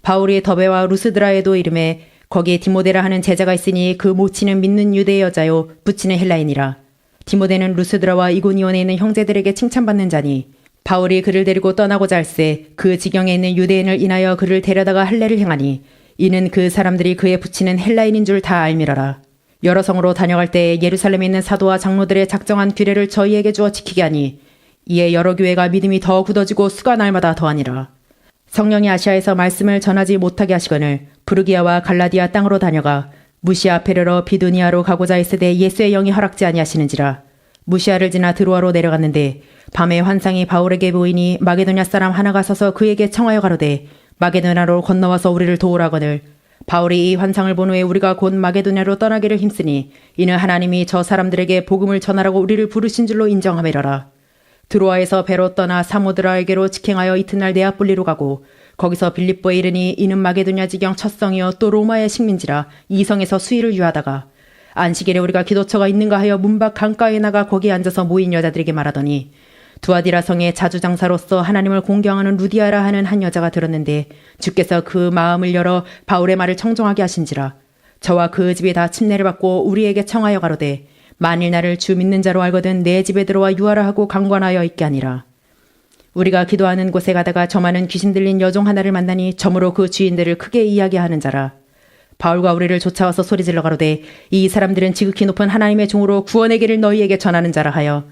바울이 더베와 루스드라에도 이름에 거기에 디모데라 하는 제자가 있으니 그 모치는 믿는 유대 여자요 부치는 헬라인이라. 디모데는 루스드라와 이고니온에 있는 형제들에게 칭찬받는 자니 바울이 그를 데리고 떠나고자 할세 그 지경에 있는 유대인을 인하여 그를 데려다가 할례를 행하니 이는 그 사람들이 그의 부치는 헬라인인 줄 다 알미러라. 여러 성으로 다녀갈 때에 예루살렘에 있는 사도와 장로들의 작정한 규례를 저희에게 주어 지키게 하니 이에 여러 교회가 믿음이 더 굳어지고 수가 날마다 더하니라. 성령이 아시아에서 말씀을 전하지 못하게 하시거늘 부르기아와 갈라디아 땅으로 다녀가 무시아 페르러 비두니아로 가고자 했으되 예수의 영이 허락지 아니하시는지라. 무시아를 지나 드로아로 내려갔는데 밤에 환상이 바울에게 보이니 마게도냐 사람 하나가 서서 그에게 청하여 가로되 마게도냐로 건너와서 우리를 도우라거늘 바울이 이 환상을 본 후에 우리가 곧 마게도냐로 떠나기를 힘쓰니 이는 하나님이 저 사람들에게 복음을 전하라고 우리를 부르신 줄로 인정하매러라. 드로아에서 배로 떠나 사모드라에게로 직행하여 이튿날 네아폴리로 가고 거기서 빌립보에 이르니 이는 마게도냐 지경 첫 성이요 또 로마의 식민지라 이 성에서 수일을 유하다가 안식일에 우리가 기도처가 있는가 하여 문밖 강가에 나가 거기에 앉아서 모인 여자들에게 말하더니 두아디라 성의 자주장사로서 하나님을 공경하는 루디아라 하는 한 여자가 들었는데 주께서 그 마음을 열어 바울의 말을 청종하게 하신지라. 저와 그 집이 다 침례를 받고 우리에게 청하여 가로되 만일 나를 주 믿는 자로 알거든 내 집에 들어와 유하라 하고 강권하여 있게 하니라. 우리가 기도하는 곳에 가다가 저 많은 귀신 들린 여종 하나를 만나니 저무로 그 주인들을 크게 이야기하는 자라. 바울과 우리를 쫓아와서 소리질러 가로되 이 사람들은 지극히 높은 하나님의 종으로 구원의 길을 너희에게 전하는 자라 하여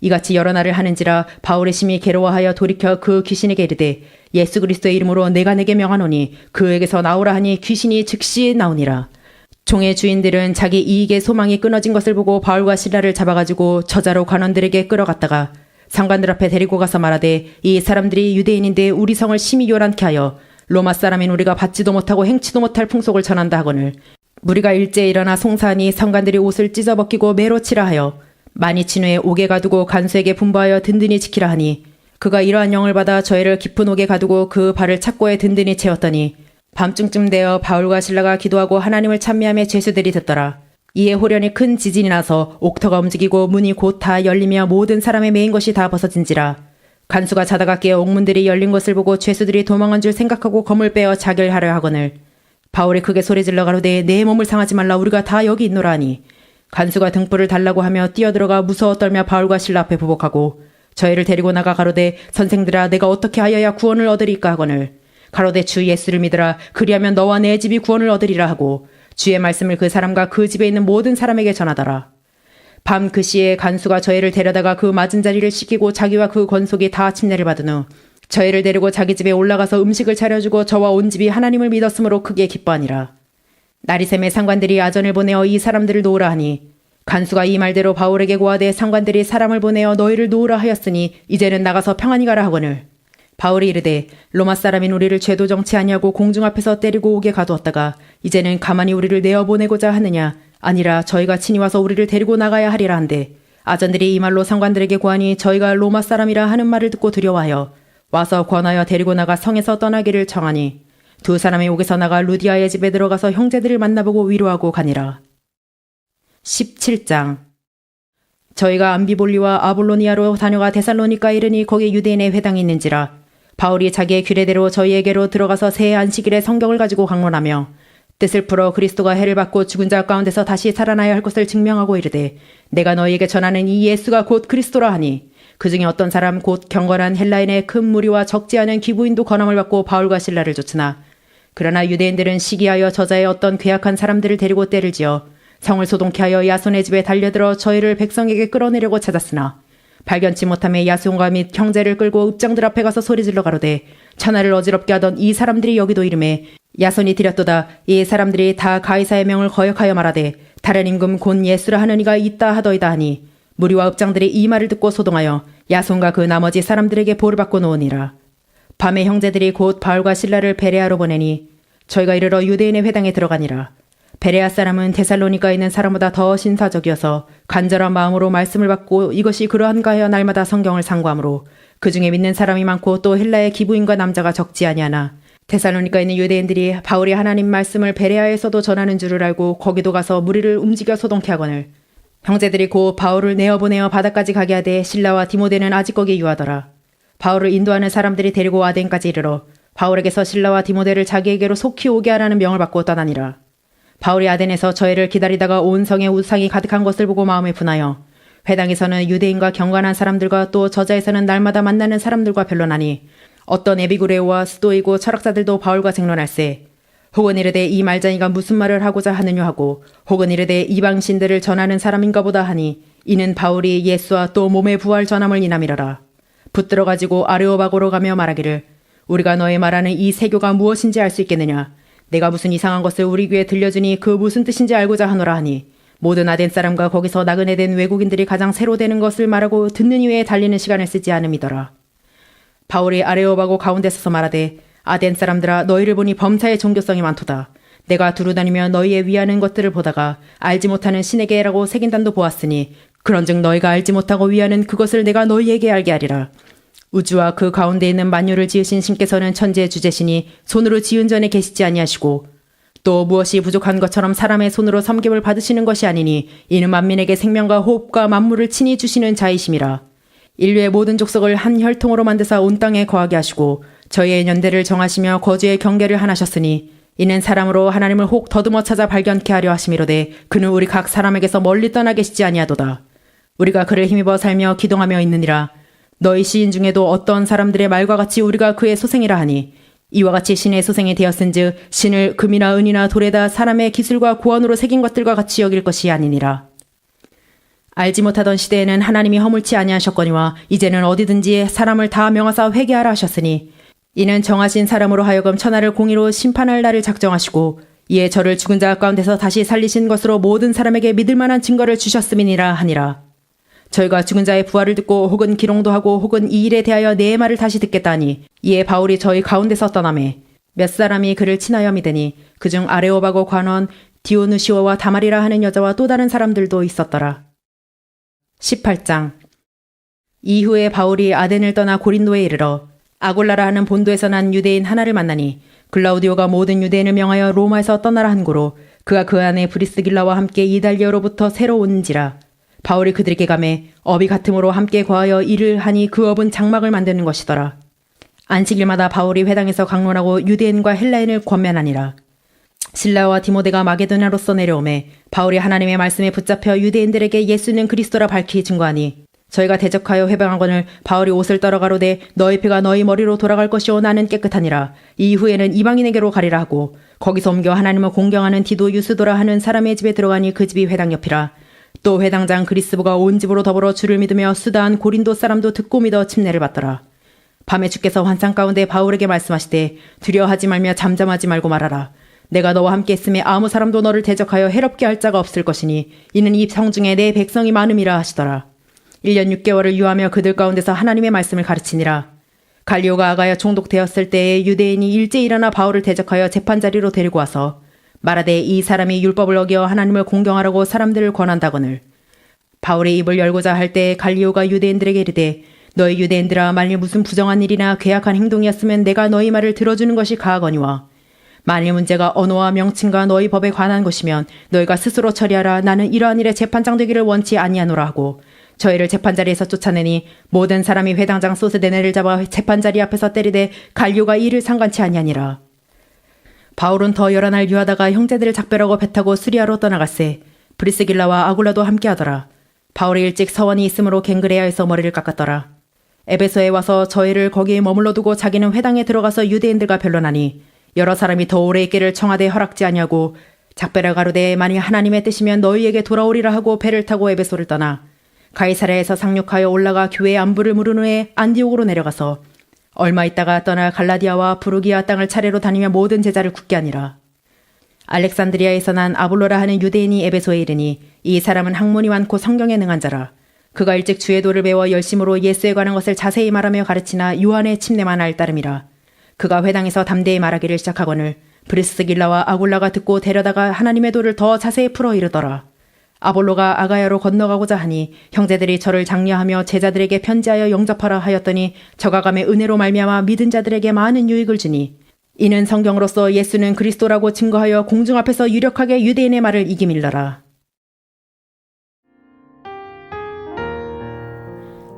이같이 여러 날을 하는지라. 바울의 심히 괴로워하여 돌이켜 그 귀신에게 이르되 예수 그리스도의 이름으로 내가 내게 명하노니 그에게서 나오라 하니 귀신이 즉시 나오니라. 종의 주인들은 자기 이익의 소망이 끊어진 것을 보고 바울과 실라를 잡아가지고 저자로 관원들에게 끌어갔다가 상관들 앞에 데리고 가서 말하되 이 사람들이 유대인인데 우리 성을 심히 요란케 하여 로마 사람인 우리가 받지도 못하고 행치도 못할 풍속을 전한다 하거늘 무리가 일제에 일어나 송사하니 상관들이 옷을 찢어벗기고 매로 치라 하여 많이 친 후에 옥에 가두고 간수에게 분부하여 든든히 지키라 하니 그가 이러한 영을 받아 저희를 깊은 옥에 가두고 그 발을 착고에 든든히 채웠더니 밤중쯤 되어 바울과 실라가 기도하고 하나님을 찬미하며 죄수들이 듣더라. 이에 호련히 큰 지진이 나서 옥터가 움직이고 문이 곧 다 열리며 모든 사람의 메인 것이 다 벗어진지라. 간수가 자다가 깨어 옥문들이 열린 것을 보고 죄수들이 도망한 줄 생각하고 검을 빼어 자결하려 하거늘 바울이 크게 소리질러 가로되 내 몸을 상하지 말라 우리가 다 여기 있노라 하니 간수가 등불을 달라고 하며 뛰어들어가 무서워 떨며 바울과 실라 앞에 보복하고 저희를 데리고 나가 가로되 선생들아 내가 어떻게 하여야 구원을 얻으리까 하거늘 가로되 주 예수를 믿으라 그리하면 너와 내 집이 구원을 얻으리라 하고 주의 말씀을 그 사람과 그 집에 있는 모든 사람에게 전하더라. 밤 그 시에 간수가 저희를 데려다가 그 맞은 자리를 씻기고 자기와 그 권속이 다 침례를 받은 후 저희를 데리고 자기 집에 올라가서 음식을 차려주고 저와 온 집이 하나님을 믿었으므로 크게 기뻐하니라. 나리샘의 상관들이 아전을 보내어 이 사람들을 놓으라 하니 간수가 이 말대로 바울에게 고하되 상관들이 사람을 보내어 너희를 놓으라 하였으니 이제는 나가서 평안히 가라 하거늘 바울이 이르되 로마 사람인 우리를 죄도 정치하냐고 공중 앞에서 때리고 오게 가두었다가 이제는 가만히 우리를 내어보내고자 하느냐 아니라 저희가 친히 와서 우리를 데리고 나가야 하리라 한데 아전들이 이 말로 상관들에게 고하니 저희가 로마 사람이라 하는 말을 듣고 두려워하여 와서 권하여 데리고 나가 성에서 떠나기를 청하니 두 사람이 옥에서 나가 루디아의 집에 들어가서 형제들을 만나보고 위로하고 가니라. 17장. 저희가 암비볼리와 아볼로니아로 다녀가 데살로니가 이르니 거기 유대인의 회당이 있는지라. 바울이 자기의 규례대로 저희에게로 들어가서 새 안식일에 성경을 가지고 강론하며 뜻을 풀어 그리스도가 해를 받고 죽은 자 가운데서 다시 살아나야 할 것을 증명하고 이르되 내가 너희에게 전하는 이 예수가 곧 그리스도라 하니 그 중에 어떤 사람 곧 경건한 헬라인의 큰 무리와 적지 않은 기부인도 권함을 받고 바울과 실라를 쫓으나 그러나 유대인들은 시기하여 저자의 어떤 괴악한 사람들을 데리고 떼를 지어 성을 소동케 하여 야손의 집에 달려들어 저희를 백성에게 끌어내려고 찾았으나 발견치 못함에 야손과 및 형제를 끌고 읍장들 앞에 가서 소리질러 가로되 천하를 어지럽게 하던 이 사람들이 여기도 이름에 야손이 드렸도다. 이 사람들이 다 가이사의 명을 거역하여 말하되 다른 임금 곧 예수라 하는 이가 있다 하더이다 하니 무리와 읍장들이 이 말을 듣고 소동하여 야손과 그 나머지 사람들에게 보를 받고 놓으니라. 밤에 형제들이 곧 바울과 실라를 베레아로 보내니 저희가 이르러 유대인의 회당에 들어가니라. 베레아 사람은 데살로니가에 있는 사람보다 더 신사적이어서 간절한 마음으로 말씀을 받고 이것이 그러한가 하여 날마다 성경을 상고하므로 그 중에 믿는 사람이 많고 또 헬라의 기부인과 남자가 적지 아니하나 데살로니가에 있는 유대인들이 바울이 하나님 말씀을 베레아에서도 전하는 줄을 알고 거기도 가서 무리를 움직여 소동케 하거늘 형제들이 곧 바울을 내어보내어 바다까지 가게 하되 실라와 디모데는 아직 거기 유하더라. 바울을 인도하는 사람들이 데리고 아덴까지 이르러 바울에게서 실라와 디모데를 자기에게로 속히 오게 하라는 명을 받고 떠나니라. 바울이 아덴에서 저희를 기다리다가 온 성에 우상이 가득한 것을 보고 마음에 분하여 회당에서는 유대인과 경건한 사람들과 또 저자에서는 날마다 만나는 사람들과 변론하니 어떤 에비구레오와 스도이고 철학자들도 바울과 쟁론할세 혹은 이르되 이 말자니가 무슨 말을 하고자 하느냐 하고 혹은 이르되 이방신들을 전하는 사람인가 보다 하니 이는 바울이 예수와 또 몸의 부활 전함을 인함이러라. 붙들어 가지고 아레오바고로 가며 말하기를 우리가 너의 말하는 이 세교가 무엇인지 알 수 있겠느냐. 내가 무슨 이상한 것을 우리 귀에 들려주니 그 무슨 뜻인지 알고자 하노라 하니 모든 아덴 사람과 거기서 나그네 된 외국인들이 가장 새로 되는 것을 말하고 듣는 이외에 달리는 시간을 쓰지 않음이더라. 바울이 아레오바고 가운데 서서 말하되 아덴 사람들아 너희를 보니 범사의 종교성이 많도다. 내가 두루다니며 너희의 위하는 것들을 보다가 알지 못하는 신에게라고 새긴단도 보았으니 그런즉 너희가 알지 못하고 위하는 그것을 내가 너희에게 알게 하리라. 우주와 그 가운데 있는 만유를 지으신 신께서는 천지의 주제시니 손으로 지은 전에 계시지 아니하시고 또 무엇이 부족한 것처럼 사람의 손으로 섬김을 받으시는 것이 아니니 이는 만민에게 생명과 호흡과 만물을 친히 주시는 자이심이라. 인류의 모든 족속을 한 혈통으로 만드사 온 땅에 거하게 하시고 저희의 연대를 정하시며 거주의 경계를 하나셨으니 이는 사람으로 하나님을 혹 더듬어 찾아 발견케 하려 하심이로되 그는 우리 각 사람에게서 멀리 떠나 계시지 아니하도다. 우리가 그를 힘입어 살며 기동하며 있느니라. 너희 시인 중에도 어떤 사람들의 말과 같이 우리가 그의 소생이라 하니 이와 같이 신의 소생이 되었은즉 신을 금이나 은이나 돌에다 사람의 기술과 고언으로 새긴 것들과 같이 여길 것이 아니니라. 알지 못하던 시대에는 하나님이 허물치 아니하셨거니와 이제는 어디든지 사람을 다 명하사 회개하라 하셨으니 이는 정하신 사람으로 하여금 천하를 공의로 심판할 날을 작정하시고 이에 저를 죽은 자 가운데서 다시 살리신 것으로 모든 사람에게 믿을 만한 증거를 주셨음이니라 하니라. 저희가 죽은 자의 부활을 듣고 혹은 기롱도 하고 혹은 이 일에 대하여 내 말을 다시 듣겠다 하니 이에 바울이 저희 가운데서 떠나매 몇 사람이 그를 친하여 믿으니 그중 아레오바고 관원 디오누시오와 다말이라 하는 여자와 또 다른 사람들도 있었더라. 18장. 이후에 바울이 아덴을 떠나 고린도에 이르러 아골라라 하는 본도에서 난 유대인 하나를 만나니 글라우디오가 모든 유대인을 명하여 로마에서 떠나라 한 고로 그가 그 안에 브리스길라와 함께 이달리아로부터 새로 온지라. 바울이 그들에게 가매 업이 같음으로 함께 거하여 일을 하니 그 업은 장막을 만드는 것이더라. 안식일마다 바울이 회당에서 강론하고 유대인과 헬라인을 권면하니라. 실라와 디모데가 마게도냐로서 내려오매 바울이 하나님의 말씀에 붙잡혀 유대인들에게 예수는 그리스도라 밝히 증거하니 저희가 대적하여 회방하거늘 바울이 옷을 떨어가로되 너희 피가 너희 머리로 돌아갈 것이오 나는 깨끗하니라. 이후에는 이방인에게로 가리라 하고 거기서 옮겨 하나님을 공경하는 디도 유스도라 하는 사람의 집에 들어가니 그 집이 회당 옆이라. 또 회당장 그리스보가 온 집으로 더불어 주를 믿으며 수다한 고린도 사람도 듣고 믿어 침례를 받더라. 밤에 주께서 환상 가운데 바울에게 말씀하시되 두려워하지 말며 잠잠하지 말고 말하라. 내가 너와 함께 있음에 아무 사람도 너를 대적하여 해롭게 할 자가 없을 것이니 이는 이 성중에 내 백성이 많음이라 하시더라. 1년 6개월을 유하며 그들 가운데서 하나님의 말씀을 가르치니라. 갈리오가 아가야 총독되었을 때에 유대인이 일제히 일어나 바울을 대적하여 재판자리로 데리고 와서 말하되 이 사람이 율법을 어겨 하나님을 공경하라고 사람들을 권한다거늘. 바울이 입을 열고자 할 때 갈리오가 유대인들에게 이르되 너희 유대인들아 만일 무슨 부정한 일이나 괴악한 행동이었으면 내가 너희 말을 들어주는 것이 가하거니와 만일 문제가 언어와 명칭과 너희 법에 관한 것이면 너희가 스스로 처리하라. 나는 이러한 일에 재판장 되기를 원치 아니하노라 하고 저희를 재판자리에서 쫓아내니 모든 사람이 회당장 소스데네를 잡아 재판자리 앞에서 때리되 갈료가 이를 상관치 아니하니라. 바울은 더 여러 날 유하다가 형제들을 작별하고 배 타고 수리아로 떠나갔세. 브리스길라와 아굴라도 함께하더라. 바울이 일찍 서원이 있으므로 갱그레아에서 머리를 깎았더라. 에베소에 와서 저희를 거기에 머물러 두고 자기는 회당에 들어가서 유대인들과 변론하니 여러 사람이 더 오래 있기를 청하되 허락지 아니하고 작별을 가로되 만일 하나님의 뜻이면 너희에게 돌아오리라 하고 배를 타고 에베소를 떠나 가이사랴에서 상륙하여 올라가 교회의 안부를 물은 후에 안디옥으로 내려가서 얼마 있다가 떠나 갈라디아와 부르기아 땅을 차례로 다니며 모든 제자를 굳게 하니라. 알렉산드리아에서 난 아볼로라 하는 유대인이 에베소에 이르니 이 사람은 학문이 많고 성경에 능한 자라. 그가 일찍 주의 도를 배워 열심으로 예수에 관한 것을 자세히 말하며 가르치나 요한의 침례만 알 따름이라. 그가 회당에서 담대히 말하기를 시작하거늘 브리스길라와 아굴라가 듣고 데려다가 하나님의 도를 더 자세히 풀어 이르더라. 아볼로가 아가야로 건너가고자 하니 형제들이 저를 장려하며 제자들에게 편지하여 영접하라 하였더니 저가 감에 은혜로 말미암아 믿은 자들에게 많은 유익을 주니 이는 성경으로서 예수는 그리스도라고 증거하여 공중 앞에서 유력하게 유대인의 말을 이기밀러라.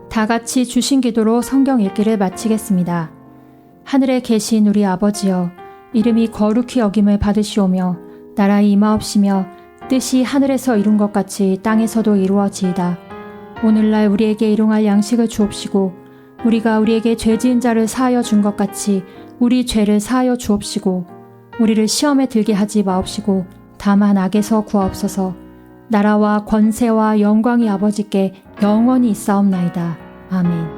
다 같이 주신 기도로 성경 읽기를 마치겠습니다. 하늘에 계신 우리 아버지여, 이름이 거룩히 여김을 받으시오며 나라의 임하옵시며 뜻이 하늘에서 이룬 것 같이 땅에서도 이루어지이다. 오늘날 우리에게 일용할 양식을 주옵시고 우리가 우리에게 죄 지은 자를 사하여 준 것 같이 우리 죄를 사하여 주옵시고 우리를 시험에 들게 하지 마옵시고 다만 악에서 구하옵소서. 나라와 권세와 영광이 아버지께 영원히 있사옵나이다. 아멘.